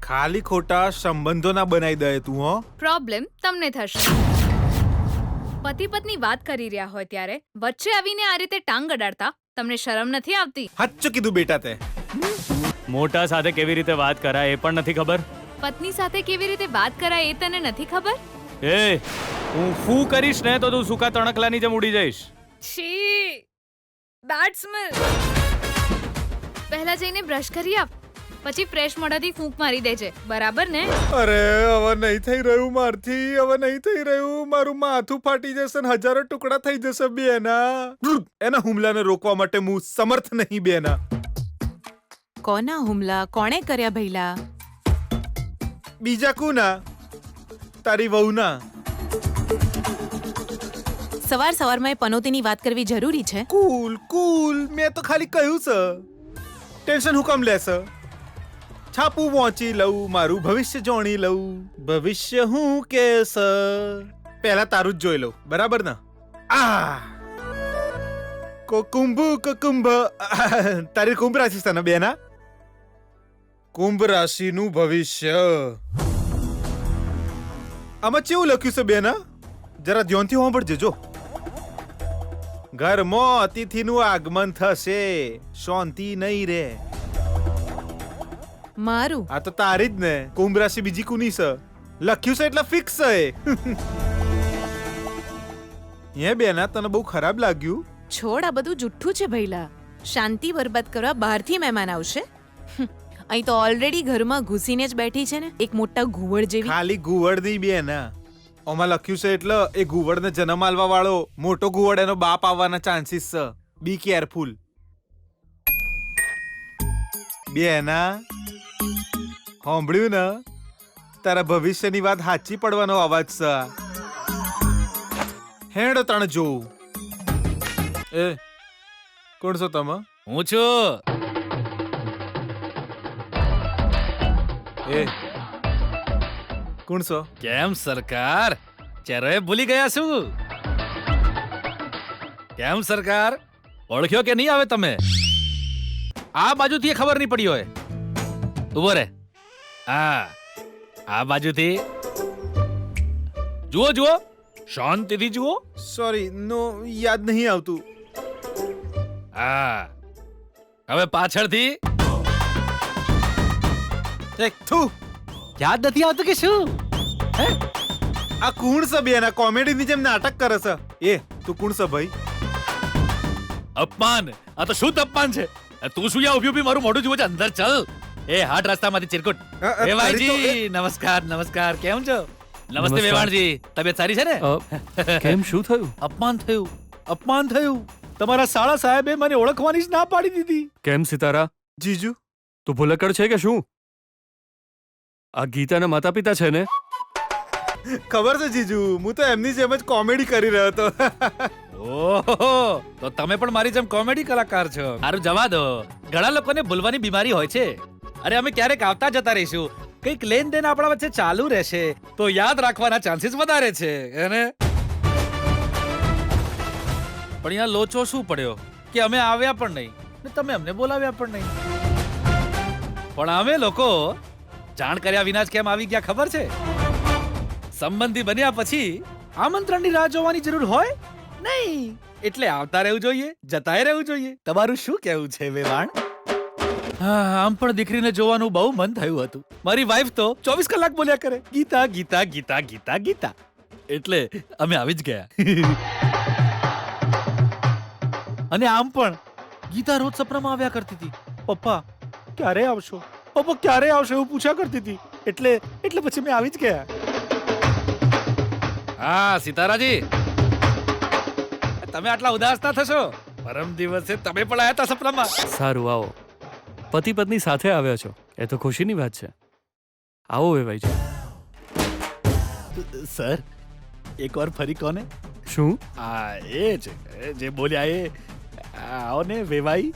ખાલી ખોટા સંબંધો ના બનાવી દે તું. હો, પ્રોબ્લેમ તમને થશે. પતિ પત્ની વાત કરી રહ્યા હોય ત્યારે વચ્ચે આવીને આ રીતે ટાંગ અડાડતા તમને શરમ નથી આવતી? સાચું કીધું બેટા તે. મોટા સાથે કેવી રીતે વાત કરાય એ પણ નથી ખબર. પત્ની સાથે કેવી રીતે વાત કરાય એ તને નથી ખબર? હું ફૂ કરીશ ને તો તું સૂકા તણકલાની જેમ ઉડી જઈશ. છી, બેડ સ્મેલ. પહેલા જઈને બ્રશ કરી આપ, પછી ફ્રેશ મોઢાથી ફૂંક મારી દેજે, બરાબર ને? અરે હવે નહીં થઈ રહ્યું મારથી, હવે નહીં થઈ રહ્યું. મારું માથું ફાટી જશે ને હજારો ટુકડા થઈ જશે બેના. એના હુમલાને રોકવા માટે હું સમર્થ નહીં બેના. કોના હુમલા કોણે કર્યા ભઈલા? બીજા કોના? તારી વહુના. સવારમાં એ પનોતીની વાત કરવી જરૂરી છે? કુલ મેં તો ખાલી કહ્યું છે. ટેન્શન હું કામ લેશે? છાપું વાંચી લઉં, મારું ભવિષ્ય જોણી લઉં. ભવિષ્ય હું કેસ પહેલા તારું જ જોઈ લઉં, બરાબર ને? કુંભ તારી કુંભ રાશિ છે ને બેના? કુંભ રાશિનું ભવિષ્ય આમાં કેવું લખ્યું છે બેના? જરા ધ્યાનથી સાંભળજે. જો, ઘરમાં અતિથિનું આગમન થશે, શાંતિ નહીં રે. મારું આ તો તારી જ ને. કુંભ રાશિ બીજી કુની છે? લખ્યું છે એટલે ફિક્સ છે. હે બેના, તને બહુ ખરાબ લાગ્યું? છોડ, આ બધું જુઠ્ઠું છે ભઈલા. શાંતિ બરબાદ કરવા બહારથી મહેમાન આવશે? અહીં તો ઓલરેડી ઘરમાં ઘૂસીને જ બેઠી છે ને એક મોટા ઘુવડ જેવી. ખાલી ઘુવડ નહીં બેના, ઓમાં લખ્યું છે એટલે એ ઘુવડને જન્મ આલવા વાળો મોટો ઘુવડ એનો બાપ આવવાના ચાન્સીસ છે. બી કેરફુલ બેના. સાંભળ્યું ને? તારા ભવિષ્યની વાત સાચી પડવાનો અવાજ છે. હેડો તણ જોઉં. કોણ છો તમે? હું છું. કોણ છો? કેમ સરકાર, ચહેરો ભૂલી ગયા છું? કેમ સરકાર, ઓળખ્યો કે નહીં આવે તમે? આ બાજુથી ખબર નહીં પડી હોય. ઉભો રે. આ બાજુથી જુઓ, શાંતિથી જુઓ. સોરી, નો યાદ નહીં આવતું. હવે પાછળથી. યાદ નથી આવતું કે શું? આ કુણ છે બેના? કોમેડીની જેમ નાટક કરે છે. તું કુણ છે ભાઈ? અપમાન. આ તો શું અપમાન છે? તું શું યા ઉભી મારું મોઢું જુઓ છે? અંદર ચાલ. હાટ રસ્તામાંથી ચિરકુટ. વેવાણજી નમસ્કાર. કેમ છો? નમસ્તે વેવાણજી, તબિયત સારી છે ને? કેમ, શું થયું? અપમાન થયું. તમારા સાળા સાહેબે મને ઓળખવાની જ ના પાડી દીધી. કેમ સિતારા? જીજુ, તું ભૂલકડ છે કે શું? આ ગીતાના માતા પિતા છે ને? ખબર છે જીજુ, હું તો એમની જેમ જ કોમેડી કરી રહ્યો હતો. ઓહો, તો તમે પણ મારી જેમ કોમેડી કલાકાર છો. સારું, જવા દો. ઘણા લોકોને ભૂલવાની બીમારી હોય છે. અરે અમે ક્યારેક આવતા જતા રહીશું, કંઈક લેનદેન આપણા વચ્ચે ચાલુ રહેશે તો યાદ રાખવાના ચાન્સીસ વધારે છે. એને પણ અહીંયા લોચો શું પડ્યો કે અમે આવ્યા પણ નહીં ને તમે અમને બોલાવ્યા પણ નહીં. પણ અમે લોકો જાણ કર્યા વિના જ કેમ આવી ગયા ખબર છે? સંબંધી બન્યા પછી આમંત્રણની રાહ જોવાની જરૂર હોય નહીં, એટલે આવતા રહેવું જોઈએ, જતાય રહેવું જોઈએ. તમારું શું કહેવું છે વેવાણ? આમ પણ દીકરીને જોવાનું બહુ મન થયું હતું. મારી વાઈફ તો 24 કલાક બોલ્યા કરે, ગીતા ગીતા ગીતા ગીતા ગીતા. એટલે અમે આવી જ ગયા. અને આમ પણ ગીતા રોજ સપનામાં આવ્યા કરતી હતી. પપ્પા ક્યારે આવશો, પપ્પા ક્યારે આવશો એવું પૂછ્યા કરતી હતી. એટલે પછી મેં આવી જ ગયા. હા સીતારાજી, તમે આટલા ઉદાસ ના થશો. પરમ દિવસે તમે પણ આયા હતા સપનામાં. સારું આવો, પતિ પત્ની સાથે આવ્યા છો એ તો ખુશીની વાત છે. આવો વેવાઈજી. સર એકવાર ફરી કોને? શું? આ એ છે જે બોલ્યા એ. આવો ને વેવાઈ.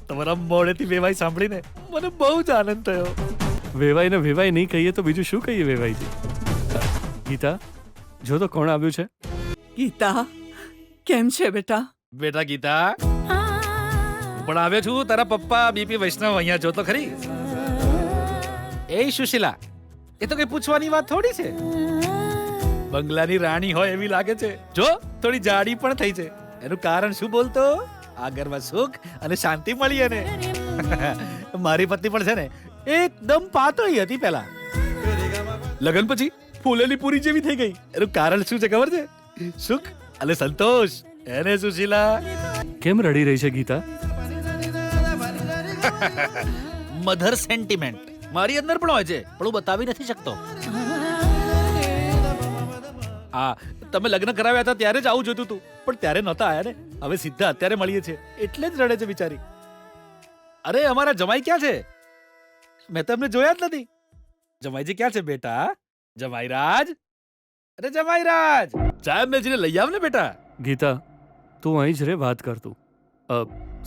તમારા મોઢેથી વેવાઈ સાંભળીને મને બહુ જ આનંદ થયો. વેવાઈને વેવાઈ નહીં કહીએ તો બીજું શું કહીએ વેવાઈજી? ગીતા, જો તો કોણ આવ્યું છે. ગીતા કેમ છે બેટા? બેટા ગીતા, હું પણ આવ્યો છું. તારા પપ્પા બીપી વૈષ્ણવ અહીંયા જો તો ખરી. એ સુશીલા, એ તો કઈ પૂછવાની વાત થોડી છે. બંગલાની રાણી હોય એવી લાગે છે. જો થોડી જાડી પણ થઈ છે. એનું કારણ શું બોલતો? આ ઘરમાં સુખ અને શાંતિ મળી. અને મારી પત્ની પણ છે ને એકદમ પાતળી હતી પહેલા, લગ્ન પછી ફૂલેલી પૂરી જેવી થઈ ગઈ. એનું કારણ શું છે ખબર છે? સુખ અને સંતોષ. એને સુશીલા કેમ રડી રહી છે ગીતા? મધર સેન્ટિમેન્ટ મારી અંદર પણ હોય છે, પણ હું બતાવી નથી શકતો. આ તમે લગ્ન કરાવ્યા હતા ત્યારે જ આવું જોતું હતું, પણ ત્યારે નહોતા આયા ને. હવે સીધા અત્યારે મળીએ છીએ એટલે જ રડે છે બિચારી. અરે અમારા જમાઈ ક્યાં છે? મેં તમને જોયા જ નથી. જમાઈજી ક્યાં છે બેટા? જમાઈરાજ, અરે જમાઈરાજ, ચા મેજીને લઈ આવ ને બેટા. ગીતા, તું અહીં જ રે, વાત કરતું.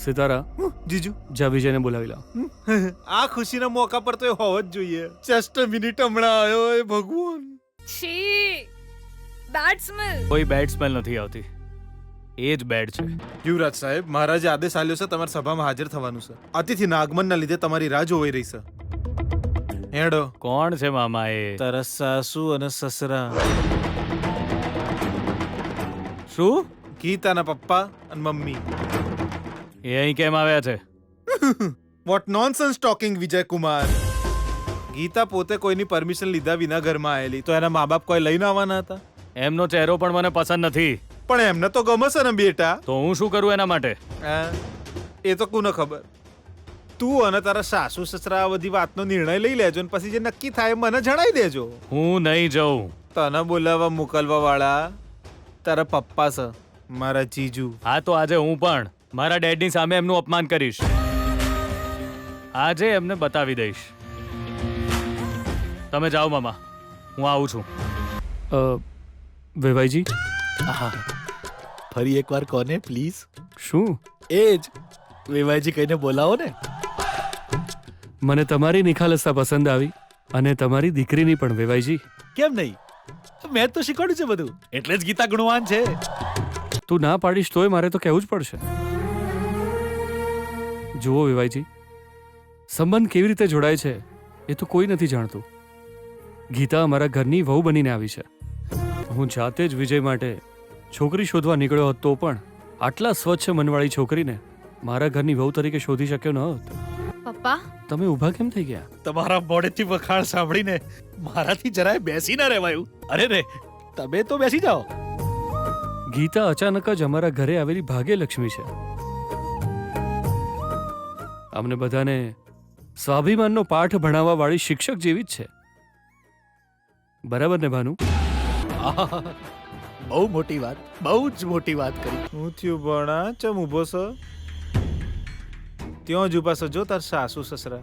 સિતારા, જીજુ જા વિજયને બોલાવી લાવ. આ ખુશીના મોકા પર તો એ હોવો જ જોઈએ. જસ્ટ મિનિટ હમણાં આવ્યો. એ ભગવાન, છી, બેડ સ્મેલ. કોઈ બેડ સ્મેલ નથી આવતી, એ જ બેડ છે. યુવરાજ સાહેબ, મહારાજે આદેશ આલ્યો છે તમારી સભામાં હાજર થવાનું છે. અતિથિના આગમનના લીધે તમારી રાહ જોવાઈ રહી છે. હેડો. કોણ છે મામા એ? તારા સાસુ અને સસરા. શું? ગીતાના પપ્પા અને મમ્મી. એ અહીં કેમ આવ્યા છે? Vote nonsense talking Vijay Kumar. Gita પોતે કોઈની પરમિશન લીધા વિના ઘરમાં આવેલી, તો એના મા બાપ કોઈ લઈને આવવાના હતા? એમનો ચહેરો પણ મને પસંદ નથી. પણ એમને તો ગમે છે ને બેટા. તો હું શું કરું એના માટે? એ તો કોને ખબર. તું અને તારા સાસુ સસરા આ બધી વાતનો નિર્ણય લઈ લેજો ને પછી જે નક્કી થાય એ મને જણાવી દેજો. હું નહીં જાઉં. તને બોલાવવા મોકલવા વાળા તારા પપ્પા છે, મારા જીજુ. હા તો આજે હું પણ મારા ડેડની સામે એમનું અપમાન કરીશ. આજે એમને બતાવી દઈશ. તમે જાઓ મામા, હું આવું છું. વેવાઈજી, ફરી એકવાર કોને પ્લીઝ? શું? એ જ વેવાઈજી કહીને બોલાવો ને. મને તમારી નિખાલસતા પસંદ આવી અને તમારી દીકરીની પણ વેવાઈજી. કેમ નહીં? મેં જ તો શીખવાડ્યું છે બધું, એટલે જ ગીતા ગુણવાન છે. તું ના પાડીશ તોય મારે તો કહેવું જ પડશે. જુઓ વેવાઈજી, સંબંધ કેવી રીતે જોડાય છે એ તો કોઈ નથી જાણતું. ગીતા અમારા ઘરની વહુ બનીને આવી છે. હું જાતે જ વિજય માટે છોકરી શોધવા નીકળ્યો હતો, પણ આટલા સ્વચ્છ મનવાળી છોકરીને મારા ઘરની વહુ તરીકે શોધી શક્યો ન હતો. પપ્પા, તમે ઊભા કેમ થઈ ગયા? તમારા મોઢેથી વખાણ સાંભળીને મારાથી જરાય બેસી ના રહેવાયું. અરે રે, તમે તો બેસી જાઓ. ગીતા અચાનક જ અમારા ઘરે આવેલી ભાગ્યલક્ષ્મી છે. અમને બધાને સ્વાભિમાનનો પાઠ ભણાવવા વાળી શિક્ષક જેવી જ છે. બરાબર ને ભાનુ? બહુ મોટી વાત, બહુ જ મોટી વાત કરી. હું થયું ભણા ચમ ઊભો છે? ત્યાં જ ઊભા છે જો તાર સાસુ સસરા.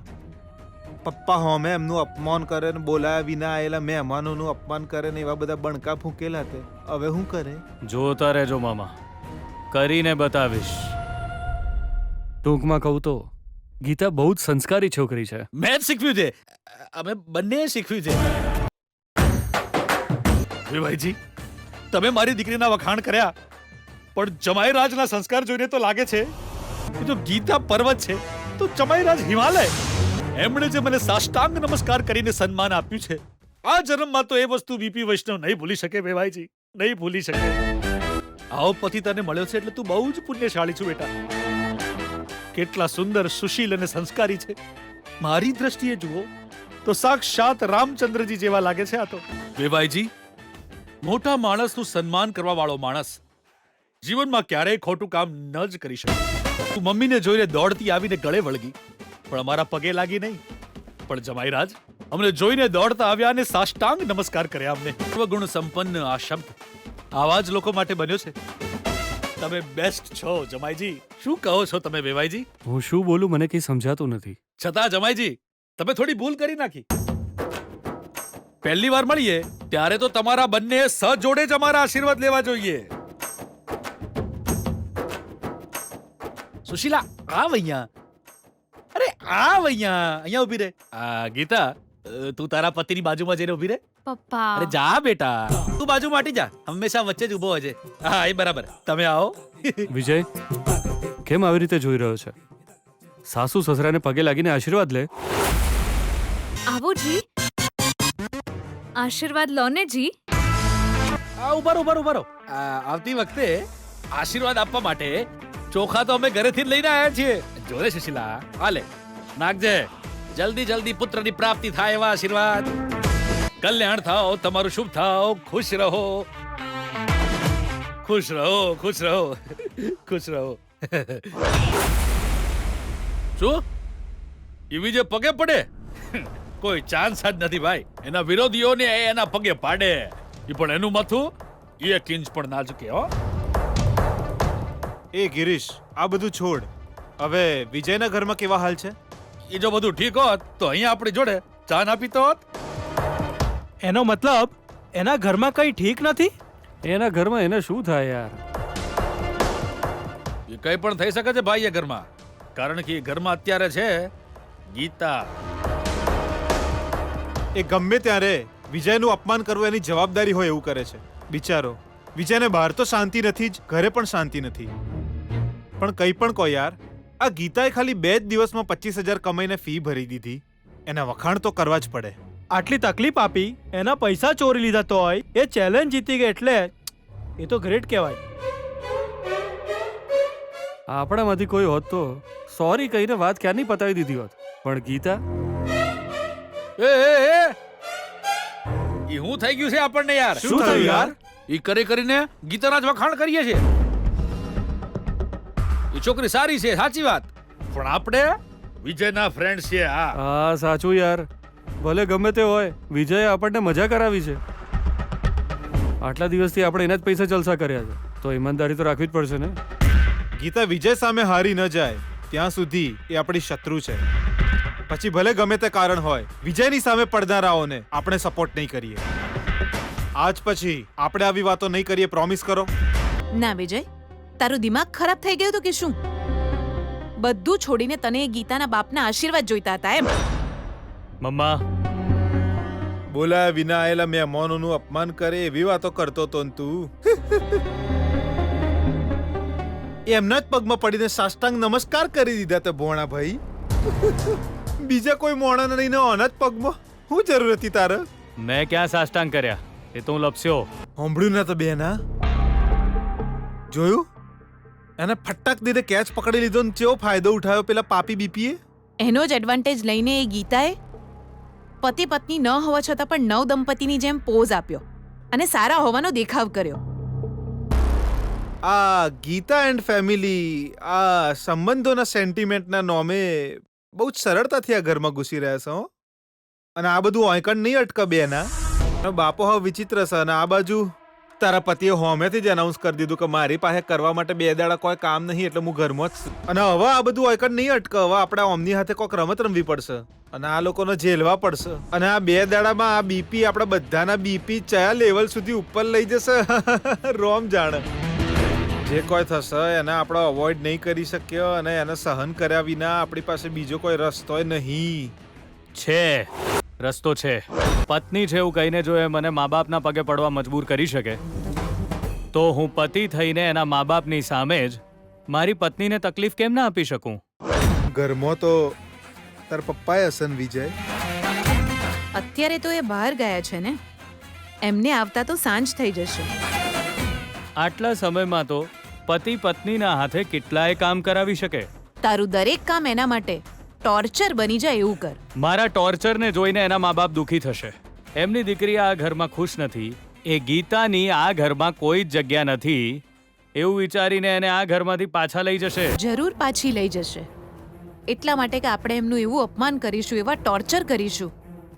પપ્પા હોમે એમનું અપમાન કરે ને બોલાયા વિના આવેલા મહેમાનોનું અપમાન કરે ને એવા બધા બણકા ફૂંકેલા તે. હવે શું કરે? જોતા રહેજો મામા, કરીને બતાવીશ. ટૂંકમાં કહું તો ગીતા બહુ જ સંસ્કારી છોકરી છે. મેં જ શીખવ્યું છે, અમે બંને શીખવ્યું છે. ભાઈજી, તમે મારી દીકરીના વખાણ કર્યા, પણ જમાઈરાજના સંસ્કાર જોઈને તો લાગે છે કે જો ગીતા પર્વત છે તો જમાઈરાજ હિમાલય. એમણે જે મને સાષ્ટાંગ નમસ્કાર કરીને સન્માન આપ્યું છે, આ જન્મમાં તો એ વસ્તુ બીપી વૈષ્ણવ નહીં ભૂલી શકે. ભાઈજી, નહીં ભૂલી શકે. આવો પતિ તને મળ્યો છે એટલે તું બહુ જ પુણ્યશાળી છું બેટા. કેટલા સુંદર, સુશીલ અને સંસ્કારી છે. મારી દ્રષ્ટિએ જુઓ તો સાક્ષાત રામચંદ્રજી જેવા લાગે છે આ તો. વેવાઈજી, મોટા માણસનું સન્માન કરવા વાળો માણસ જીવનમાં ક્યારેય ખોટું કામ ન જ કરી શકે. તું મમ્મીને જોઈને દોડતી આવીને ગળે વળગી, પણ અમારા પગે લાગી નહીં. પણ જમાઈરાજ અમને જોઈને દોડતા આવ્યા અને સાષ્ટાંગ નમસ્કાર કર્યા. અમને સર્વગુણ સંપન્ન આ શબ્દ આવા જ લોકો માટે બન્યો છે. તમે બેસ્ટ છો જમાઈજી. શું કહો છો તમે વેવાઈજી? હું શું બોલું મને કંઈ સમજાતું નથી. છતાં જમાઈજી તમે થોડી ભૂલ કરી નાખી. પહેલી વાર મળીએ ત્યારે તો તમારા બંને સજોડે જ અમારા આશીર્વાદ લેવા જોઈએ. સુશીલા આવ અહીંયા. અરે આવ અહીંયા. અહીંયા ઊભી રહે. ગીતા તું તારા પતિની બાજુમાં જઈને ઊભી રહે. પપ્પા અરે જા બેટા, તું બાજુ માટી જા. હંમેશા વચ્ચે જ ઊભો હોય છે. હા એ બરાબર. તમે આવો. વિજય કેમ આવી રીતે જોઈ રહ્યો છે? સાસુ સસરાને પગે લાગીને આશીર્વાદ લે. આવો જી, આશીર્વાદ લો ને જી. ઉભારો. આવતી વખતે આશીર્વાદ આપવા માટે ચોખા તો અમે ઘરેથી જ લઈને આવ્યા છીએ. જોરે સુશીલા આ લે નાખજે. જલ્દી પુત્રની પ્રાપ્તિ થાય એવા આશીર્વાદ. કલ્યાણ થાઓ, તમારું શુભ થાઓ, ખુશ રહો. શું એવી જે પગે પડે? કોઈ ચાન્સ જ નથી ભાઈ. એના વિરોધીઓને એના પગે પાડે. એ પણ એનું માથું 1 ઇંચ પણ ના ઝૂકે. હો એ ગિરીશ, આ બધું છોડ. હવે વિજયના ઘરમાં કેવા હાલ છે? એ જો બધું ઠીક હોત તો અહીંયા આપણી જોડે ચા ના પીતો હોત. એનો મતલબ એના ઘરમાં કંઈ ઠીક નથી? એના ઘરમાં એને શું થાય યાર? એ કઈ પણ થઈ શકે છે ભાઈ એ ઘરમાં. કારણ કે એ ઘરમાં અત્યારે છે ગીતા. એ ગમે ત્યારે વિજયનું અપમાન કરવું એની જવાબદારી હોય એવું કરે છે. બિચારો વિજયને બહાર તો શાંતિ નથી જ, ઘરે પણ શાંતિ નથી. પણ કંઈ પણ કહો યાર, આ ગીતાએ ખાલી 2 જ દિવસમાં 25,000 કમાઈને ફી ભરી દીધી. એના વખાણ તો કરવા જ પડે. આટલી તકલીફ આપી, એના પૈસા ચોરી લીધા તોય એ ચેલેન્જ જીતી ગઈ, એટલે એ તો ગ્રેટ કહેવાય. આપણામાંથી કોઈ હોત તો સોરી કહીને વાત ક્યારની પતાવી દીધી હોત. પણ ગીતા એ હું થઈ ગયું છે આપણને યાર. શું થયું યાર? ઈ કરીને ગીતાના જ વખાણ કરીએ છીએ. એ છોકરી સારી છે, સાચી વાત. પણ આપણે વિજયના ફ્રેન્ડ છીએ. હા સાચું યાર. ભલે ગમે તે હોય, વિજયે આપણને મજા કરાવી છે. આટલા દિવસથી આપણે એના જ પૈસા જલસા કર્યા છે, તો ઈમાનદારી તો રાખવી જ પડશે ને. ગીતા વિજય સામે હારી ન જાય ત્યાં સુધી એ આપણી શત્રુ છે. પછી ભલે ગમે તે કારણ હોય, વિજયની સામે પડનારાઓને આપણે સપોર્ટ નહીં કરીએ. આજ પછી આપણે આવી વાતો નહીં કરીએ, પ્રોમિસ કરો. ના વિજય, તારું દિમાગ ખરાબ થઈ ગયું હતું કે શું? બધું છોડીને તને એ ગીતાના બાપના આશીર્વાદ જોઈતા હતા એમ? મમ્મા બોલાયા વિના આયેલા મહેમાનોનું અપમાન કરે એવી વાતો કરતો તો ને તું. એમના જ પગમાં પડીને સાષ્ટાંગ નમસ્કાર કરી દીધા તે ભોણા ભાઈ. બીજા કોઈ મોણા નહીં, ઓના જ પગમાં શું જરૂર હતી તારે? મેં ક્યાં સાષ્ટાંગ કર્યા? એ તો હું લપસ્યો. સાંભળ્યું ના તો બેના? જોયું? એને ફટાક દીધે કેચ પકડી લીધો ને કેવો ફાયદો ઉઠાવ્યો પેલા પાપી બીપીએ. એનો જ એડવાન્ટેજ લઈને એ ગીતાએ પતિ પત્ની ન હોવા છતાં પણ નવ દંપતીની જેમ પોઝ આપ્યો અને સારા હોવાનો દેખાવ કર્યો. આ ગીતા એન્ડ ફેમિલી આ સંબંધોના સેન્ટિમેન્ટના નોમે બહુ જ સરળતાથી આ ઘરમાં ઘૂસી રહ્યા છે. અને આ બધું ઓયકણ નહીં અટકે બેના. બાપો હવે વિચિત્ર છે. અને આ બાજુ તારા પતિએ હોમેથી જ એનાઉન્સ કરી દીધું કે મારી પાસે કરવા માટે 2 દાડા કોઈ કામ નહીં, એટલે હું ઘરમાં જ છું. અને હવે આ બધું ઓયકણ નહીં અટકે. હવે આપણે ઓમની હાથે કોઈક રમત રમવી પડશે અને આ લોકોને જેલવા પડશે. અને આ 2 દાડામાં આ બીપી આપણા બધાના બીપી કયા લેવલ સુધી ઉપર લઈ જશે રોમ જાણે. જે કોઈ થશે એને આપણે અવોઇડ નહીં કરી શક્યો, અને એને સહન કર્યા વિના આપણી પાસે બીજો કોઈ રસ્તો નહીં છે. રસ્તો છે. પત્ની છે એવું કહીને જો એ મને મા બાપના પગે પડવા મજબૂર કરી શકે, તો હું પતિ થઈને એના મા બાપની સામે જ મારી પત્નીને તકલીફ કેમ ના આપી શકું? ઘરમાં તો તાર પપ્પાએ હસન વિજય. અત્યારે તો એ બહાર ગયા છે ને, એમને આવતા તો સાંજ થઈ જશે. આટલા સમયમાં તો પતિ પત્નીના હાથે કેટલાય કામ કરાવી શકે. તારું દરેક કામ એના માટે ટોર્ચર બની જાય એવું કર. મારા ટોર્ચરને જોઈને એના મા બાપ દુઃખી થશે. એમની દીકરી આ ઘરમાં ખુશ નથી એ ગીતાની આ ઘરમાં કોઈ જ જગ્યા નથી એવું વિચારીને એને આ ઘરમાંથી પાછા લઈ જશે. જરૂર પાછી લઈ જશે. એટલા માટે કે આપણે એમનું એવું અપમાન કરીશું, એવા ટોર્ચર કરીશું,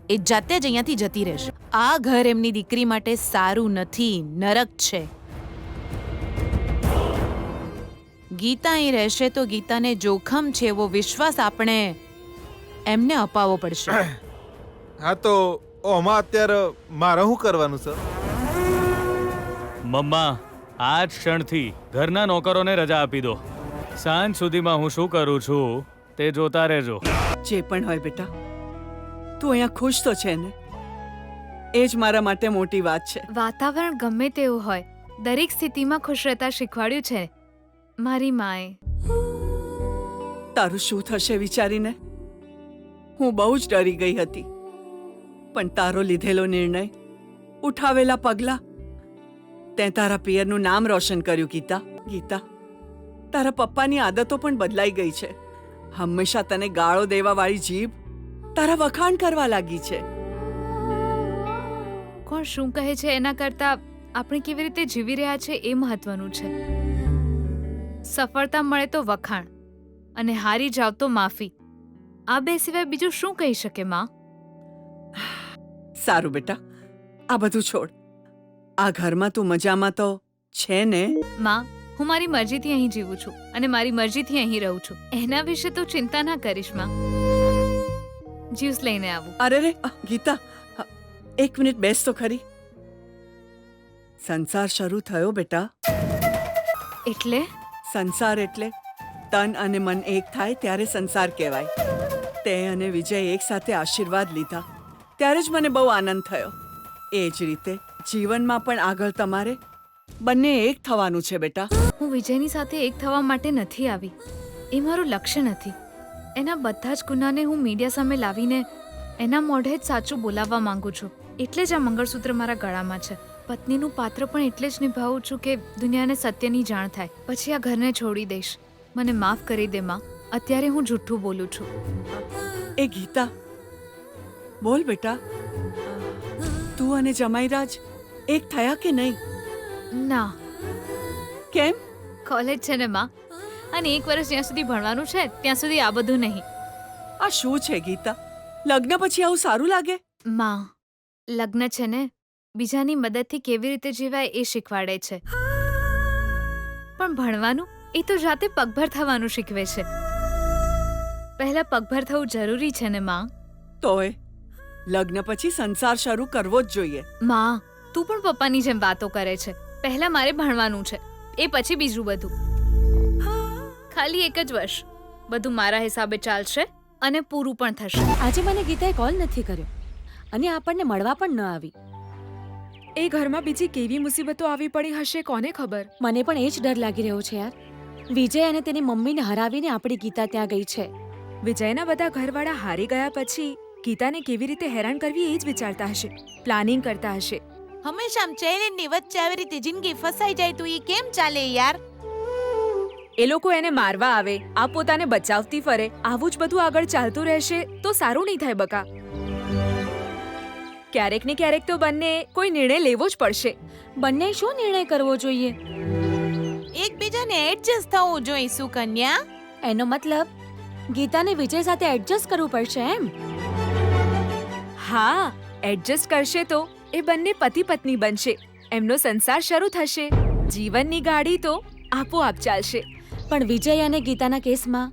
એ જાતે જ અહીંયાથી જતી રહેશે. આ ઘર એમની દીકરી માટે સારું નથી, નરક છે. ગીતા અહીં રહેશે તો ગીતાને જોખમ છે એવો વિશ્વાસ આપણે એમને અપાવવો પડશે. હા તો ઓમાં અત્યારે મારે શું કરવાનું સર? મમ્મા આ જ ક્ષણથી ઘરના નોકરોને રજા આપી દો. સાંજ સુધીમાં હું શું કરું છું તે જોતા રહેજો. જે પણ હોય બેટા, તું અહીંયા ખુશ તો છે ને? એ જ મારા માટે મોટી વાત છે. વાતાવરણ ગમે તેવું હોય, દરેક સ્થિતિમાં ખુશ રહેતા શીખવાડ્યું છે મારી માએ. તારું શું થશે વિચારીને હું બહુ જ ડરી ગઈ હતી, પણ તારો લીધેલો નિર્ણય, ઉઠાવેલા પગલા, તે તારા પિયરનું નામ રોશન કર્યું. ગીતા, ગીતા, તારા પપ્પાની આદતો પણ બદલાઈ ગઈ છે. હંમેશા તને ગાળો દેવા વાળી જીભ તારા વખાણ કરવા લાગી છે. કોણ શું કહે છે એના કરતા આપણે કેવી રીતે જીવી રહ્યા છે એ મહત્વનું છે. સફળતા મળે તો વખાણ અને હારી જાવ તો માફી. આ બે સિવાય બીજું શું કહી શકે માં? સારું બેટા, આ બધું છોડ. આ ઘરમાં તું મજામાં તો છે ને? માં, હું મારી મરજીથી અહીં જીવું છું અને મારી મરજીથી અહીં રહું છું. એના વિશે તો ચિંતા ના કરીશ માં. જ્યુસ લઈને આવું. અરે રે ગીતા, 1 મિનિટ બેસ તો ખરી. સંસાર શરૂ થયો બેટા. એટલે સંસાર એટલે તન અને મન એક થાય ત્યારે સંસાર કહેવાય. તે અને વિજય એક સાથે આશીર્વાદ લીધા ત્યારે જ મને બહુ આનંદ થયો. એ જ રીતે જીવનમાં પણ આગળ તમારે બંને એક થવાનું છે બેટા. હું વિજયની સાથે એક થવા માટે નથી આવી. એ મારું લક્ષ્ય નથી. એના બધા જ ગુનાને હું મીડિયા સામે લાવીને એના મોઢે જ સાચું બોલાવવા માંગુ છું. એટલે જ આ મંગળસૂત્ર મારા ગળામાં છે. પત્નીનું પાત્ર પણ એટલે જ નિભાવું છું કે દુનિયાને સત્યની જાણ થાય. પછી આ ઘરને છોડી દઈશ. મને માફ કરી દે માં, અત્યારે હું જૂઠું બોલું છું. એ ગીતા, બોલ બેટા, તું અને જમાઈરાજ એક થયા કે નહીં? ના. કેમ? કોલેજ છે ને માં, અને 1 વર્ષ જ્યાં સુધી ભણવાનું છે ત્યાં સુધી આ બધું નહીં. આ શું છે ગીતા? લગ્ન પછી આવું સારું લાગે? માં, લગ્ન છે ને બીજાની મદદથી કેવી રીતે જીવાય એ શીખવાડે છે, પણ ભણવાનું એ તો જાતે પગભર થવાનું શીખવે છે. પહેલા પગભર થવું જરૂરી છે ને માં. તોય લગ્ન પછી સંસાર શરૂ કરવો જ જોઈએ. માં, તું પણ પપ્પાની જેમ વાતો કરે છે. પહેલા મારે ભણવાનું છે, એ પછી બીજું બધું. ખાલી 1 જ વર્ષ, બધું મારા હિસાબે ચાલશે અને પૂરું પણ થશે. આજે મને ગીતાએ કોલ નથી કર્યો અને આપણને મળવા પણ ન આવી. એ ઘરમાં બીજી કેવી મુસીબતો આવી પડી હશે કોને ખબર. મને પણ એ જ ડર લાગી રહ્યો છે યાર. વિજય અને તેની મમ્મીને હરાવીને આપણી ગીતા ત્યાં ગઈ છે. વિજયના બધા ઘરવાળા હારી ગયા પછી ગીતાને કેવી રીતે હેરાન કરવી એ જ વિચારતા હશે, પ્લાનિંગ કરતા હશે. હંમેશા આમ ચેલેન્જની વચ્ચે આવી રીતે જિંદગી ફસાઈ જાય તો એ કેમ ચાલે યાર? એ લોકો એને મારવા આવે, આ પોતાને બચાવતી ફરે, આવું જ બધું આગળ ચાલતું રહેશે તો સારું નહીં થાય બકા. ક્યારેક ને ક્યારેક તો બંને કોઈ નિર્ણય લેવો જ પડશે. બંને શું નિર્ણય કરવો જોઈએ? એકબીજાને એડજસ્ટ થવું જોઈએ સુકન્યા. એનો મતલબ ગીતાને વિજય સાથે એડજસ્ટ કરવું પડશે એમ? હા, એડજસ્ટ કરશે તો એ બંને પતિ પત્ની બનશે, એમનો સંસાર શરૂ થશે, જીવનની ગાડી તો આપોઆપ ચાલશે. પણ વિજય અને ગીતાના કેસમાં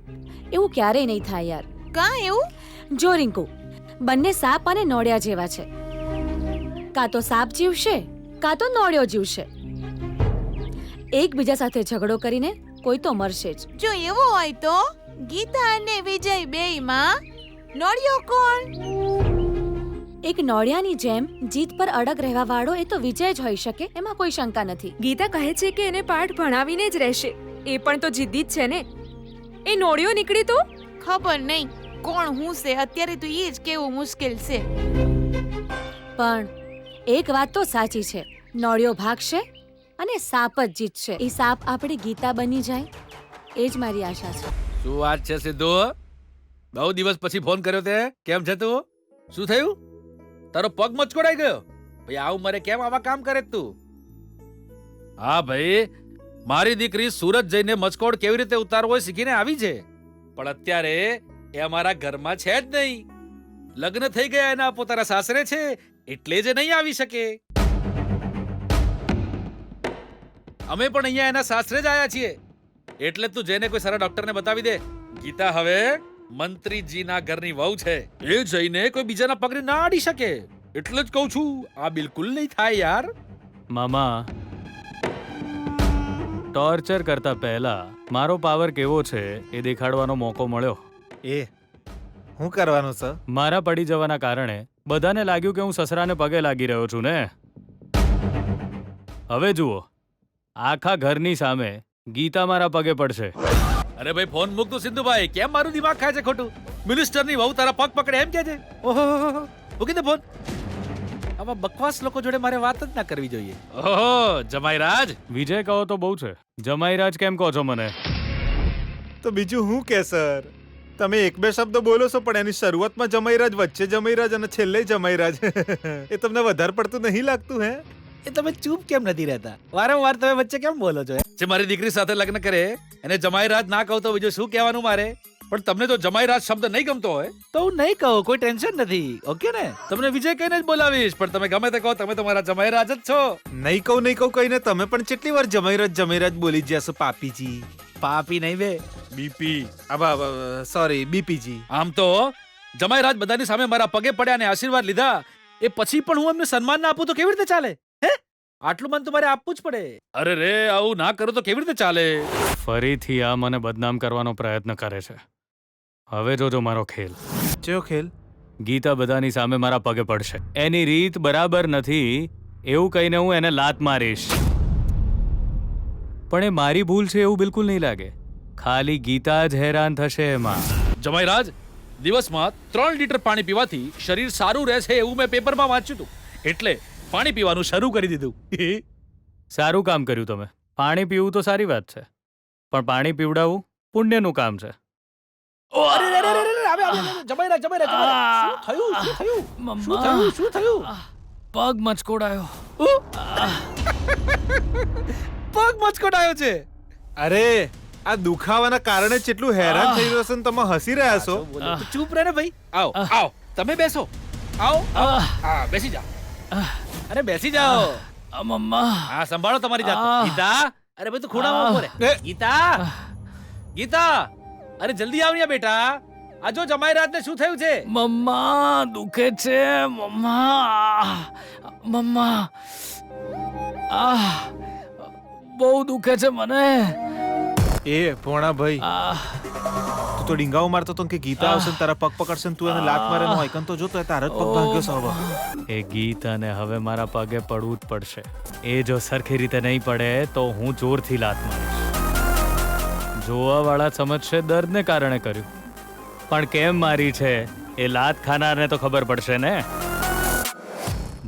એવું ક્યારેય નહીં થાય યાર. કાં એવું? જો રિંકુ, બંને સાપ અને નોળિયા જેવા છે. કાં તો સાપ જીવશે કાં તો નોળિયો જીવશે. એકબીજા સાથે ઝઘડો કરીને કોઈ તો મરશે જ. જો એવું હોય તો ગીતા અને વિજય બેયમાં નોળિયો કોણ? એક નોળિયાની જેમ જીત પર અડગ રહેવા વાળો એ તો વિજય જ હોઈ શકે, એમાં કોઈ શંકા નથી. ગીતા કહે છે કે એને પાઠ ભણાવીને જ રહેશે. એ પણ તો જિદ્દી જ છે ને. એ નોળિયો નીકળી તો ખબર નહીં કોણ હું છે. અત્યારે તો એ જ કેવું મુશ્કેલ છે. પણ એક વાત તો સાચી છે, નોળિયો ભાગશે અને સાપ જ જીતશે. એ સાપ આપણી ગીતા બની જાય એ જ મારી આશા છે. શું વાત છે સિદ્ધુ? બહુ દિવસ પછી ફોન કર્યો તે. કેમ છે તું? શું થયું? તારો પગ મચકોડાઈ ગયો? ભાઈ આ ઉંમરે કેમ આવા કામ કરે છે તું? હા ભાઈ, મારી દીકરી સુરત જઈને મચકોડ કેવી રીતે ઉતારવો એ શીખીને આવી છે, પણ અત્યારે એ અમારા ઘરમાં છે જ નહીં. લગ્ન થઈ ગયા એના પોતાના સાસરે છે, એટલે જ નહીં આવી શકે. અમે પણ અહીંયા એના સાસરે જ આયા છીએ, એટલે તું જઈને કોઈ સારા ડોક્ટરને બતાવી દે. ગીતા હવે મંત્રીજીના ઘરની વહુ છે, એ જઈને કોઈ બીજાના પગને ના અડી શકે. એટલે જ કહું છું, આ બિલકુલ નહીં થાય યાર. મામા, ટોર્ચર કરતા પહેલા મારો પાવર કેવો છે એ દેખાડવાનો મોકો મળ્યો. એ હું કરવાનું સર? મારા પડી જવાના કારણે બધાને લાગ્યું કે હું સસરાને પગે લાગી રહ્યો છું ને. હવે જુઓ, આખા ઘરની સામે ગીતા મારા પગે પડશે. અરે ભાઈ ફોન મૂક તું સિંધુભાઈ, કેમ મારું દિમાગ ખાય છે ખોટું? મિનિસ્ટરની વહુ તારા પગ પકડે એમ કે છે? ઓહો, મૂકી દે ફોન. આવા બકવાસ લોકો જોડે મારે વાત જ ના કરવી જોઈએ. ઓહો જમાઈરાજ. વિજય કહો તો બહુ છે, જમાઈરાજ કેમ કહો છો મને? તો બીજું હું કે સર? તમે એક બે શબ્દ બોલો છો, પણ એની શરૂઆતમાં જમાઈરાજ, વચ્ચે જમાઈરાજ અને છેલ્લે જમાઈરાજ. એ તમને વધારે પડતું નહીં લાગતું હે? એ તમે ચૂપ કેમ નથી રહેતા? વારંવાર તમે વચ્ચે કેમ બોલો છો? જે મારી દીકરી સાથે લગ્ન કરે એને જમાઈરાજ ના કહું તો બીજું શું કહેવાનું મારે? પણ તમને જો જમાઈરાજ શબ્દ નહીં ગમતો હોય તો હું નહીં કહું, કોઈ ટેન્શન નથી. ઓકે ને? તમને વિજય કહીને જ બોલાવીશ, પણ તમે ગમે તે કહો, તમે તો મારા જમાઈરાજ જ છો. નહીં કહું કહીને તમે પણ કેટલી વાર જમાઈરાજ બોલી જશો પાપીજી? પાપી નહીં બે, બીપી. સોરી, બીપીજી. આમ તો જમાઈરાજ બધાની સામે મારા પગે પડ્યા અને આશીર્વાદ લીધા, એ પછી પણ હું એમને સન્માન ના આપું તો કેવી રીતે ચાલે? હે, આટલું મન તમારે આપવું જ પડે. અરે રે, આવું ના કરો તો કેવી રીતે ચાલે? ફરીથી આ મને બદનામ કરવાનો પ્રયત્ન કરે છે. હવે જોજો મારો ખેલ. કયો ખેલ? ગીતા બધાની સામે મારા પગે પડશે, એની રીત બરાબર નથી એવું કહીને હું એને લાત મારીશ. પણ એ મારી ભૂલ છે એવું બિલકુલ નહીં લાગે, ખાલી ગીતા જ હેરાન થશે એમાં. જમાઈરાજ, દિવસમાં 3 લીટર પાણી પીવાથી શરીર સારું રહે છે એવું મેં પેપરમાં વાંચ્યું હતું, એટલે પાણી પીવાનું શરૂ કરી દીધું. સારું કામ કર્યું તમે. પાણી પીવું તો સારી વાત છે, પણ પાણી પીવડાવવું પુણ્યનું કામ છે. શું થયું? પગ મચકોડાયો. પગ મચકોડાયો છે? અરે આ દુખાવાના કારણે જેટલું હેરાન થઈ રહ્યો છે ને તમે હસી રહ્યા છો. ચૂપ રહે ને ભાઈ. આવો તમે બેસો. આવો, હા બેસી જાઓ. અરે બેસી જાઓ. મમ્મા. હા સંભાળો તમારી જાત. ગીતા, અરે ભાઈ તું ખોડામાં ઉભો રહે. ગીતા, અરે જલ્દી આવ ને બેટા. આ જો જમાઈરાજને શું થયું છે? મમ્મા દુખે છે. મમ્મા બહુ દુખે છે મને. એ ભોણા ભાઈ, તું તો ડીંગાઓ મારતો તો કે ગીતા આવશે ને તારા પગ પકડશે ને તું એને લાત મારે નો આઈકન તો જો તો તારા જ પગ ભાંગ્યો છે હવે. એ ગીતાને હવે મારા પગે પડવું જ પડશે. એ જો સરખી રીતે નહીં પડે તો હું જોરથી લાત મારીશ. જોવાવાળા સમજશે દર્દને કારણે કર્યું, પણ કેમ મારી છે એ લાત ખાનારને તો ખબર પડશે ને.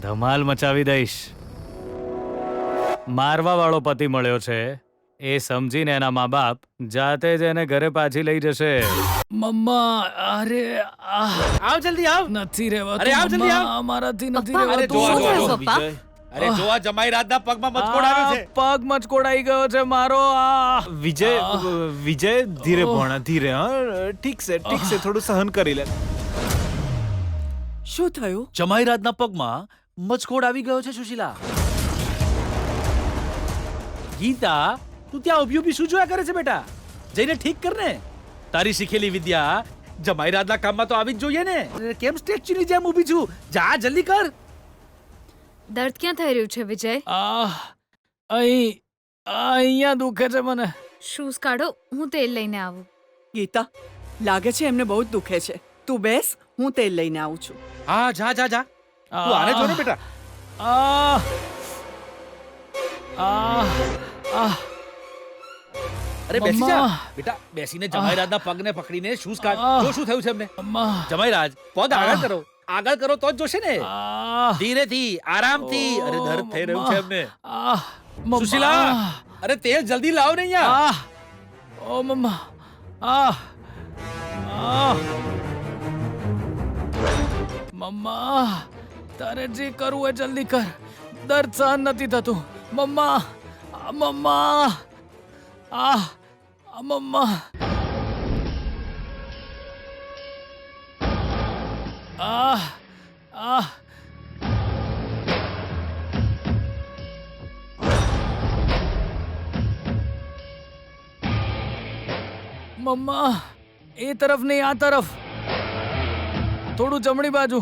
ધમાલ મચાવી દઈશ. મારવા વાળો પતિ મળ્યો છે એ સમજીને એના મા બાપ જાતે જ એને ઘરે પાછી લઈ જશે. મમ્મા, અરે આવ જલ્દી આવ. નથી રહેવાતું. અરે આવ જલ્દી આવ. મારાથી નથી પપ્પા, અરે રહેવાતું. જો, શું થયું, પપ્પા? અરે જો આ જમાઈરાજના પગમાં મચકોડ આવ્યો છે. પગ મચકોડાઈ ગયો છે મારો. વિજય ધીરે ભોણા ધીરે. હા ઠીક છે થોડું સહન કરી લે. શું થયું? જમાઈરાજના પગમાં મચકોડ આવી ગયો છે સુશીલા. ગીતા, તું ત્યાં ઊભી શું જોયા કરે છે બેટા? જઈને ઠીક કર ને. તારી શીખેલી વિદ્યા જમાઈરાજના કામમાં તો આવી જ જોઈએ ને. કેમ સ્ટેચ્યુની જેમ ઊભી છું? જા જલ્દી કર. દર્દ ક્યાં થઈ રહ્યું છે વિજય? અહીંયા દુખે છે મને. શૂઝ કાઢો, હું તેલ લઈને આવું. ગીતા, લાગે છે એમને બહુ જ દુખે છે. તું બેસ, હું તેલ લઈને આવું છું. હા જા. તું આને જો ને બેટા. અરે બેસી જા બેટા. બેસીને જમાઈરાજના પગને પકડીને શૂઝ કાઢ. જો શું થયું છે એમને. જમાઈરાજ, પગ આગળ કરો તો જ જોશે ને. ધીરેથી, આરામથી. અરે દર્દ થઈ રહ્યું છે એમને. સુશીલા, અરે તેલ જલ્દી લાવ ને અહીંયા. ઓ મમ્મા. મમ્મા તારે જે કરવું હોય જલ્દી કર. દર્દ સહન નથી થતું. મમ્મા, મમ્મા, મમ્મા, મમ્મા, એ તરફ નહીં, આ તરફ, થોડું જમણી બાજુ.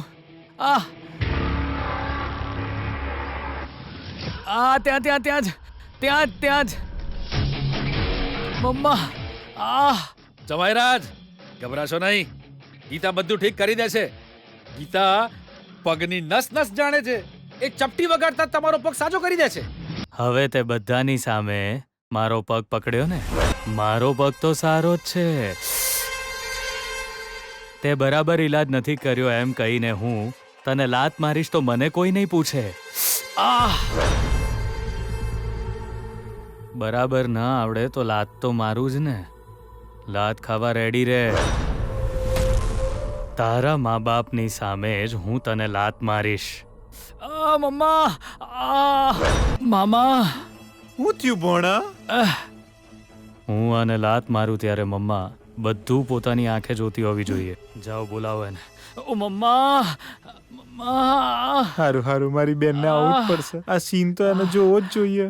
ત્યાં જ. મમ્મા, જમાઈરાજ, ગભરાશો નહીં. ગીતા બધું ઠીક કરી દેશે. ગીતા પગની નસ નસ જાણે છે. એ ચપટી વગાડતા તમારો પગ સાજો કરી દેશે. હવે તે બધાની સામે મારો પગ પકડ્યો ને? મારો પગ તો સારો જ છે. તે બરાબર ઈલાજ નથી કર્યો એમ કહીને હું તને લાત મારીશ તો મને કોઈ નહીં પૂછે. બરાબર ના આવડે તો લાત તો મારું જ ને. લાત ખાવા રેડી રે. તારા મા બાપની સામે જ હું તને લાત મારીશ. મમ્મા, મામા, હું થયું ભોણા? હું આને લાત મારું ત્યારે મમ્મા બધું પોતાની આંખે જોતી હોવી જોઈએ. જાઓ બોલાવો એને. ઓ મમ્મા, મમ્મા. હારું મારી બેનને આવું જ પડશે. આ સીન તો એને જોવો જ જોઈએ.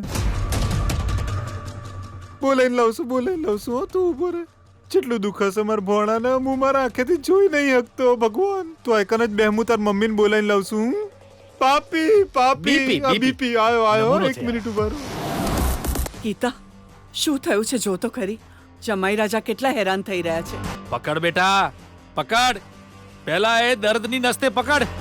બોલાઈને લાવશું હો. તું ઉભો રહે. જેટલું દુઃખ હશે મારા ભોણાને હું મારા આંખેથી જોઈ નહીં શકતો. ભગવાન, તું આઈકન જ બેહમું તાર મમ્મીને બોલાઈને લાવશું. પાપી, બીપી આયો. એક મિનિટ ઉભા રહો. ગીતા, શું થયું છે જો તો ખરી. જમાઈ રાજા કેટલા હેરાન થઈ રહ્યા છે. પકડ બેટા, પકડ. પહેલા એ દર્દની નસતે પકડ.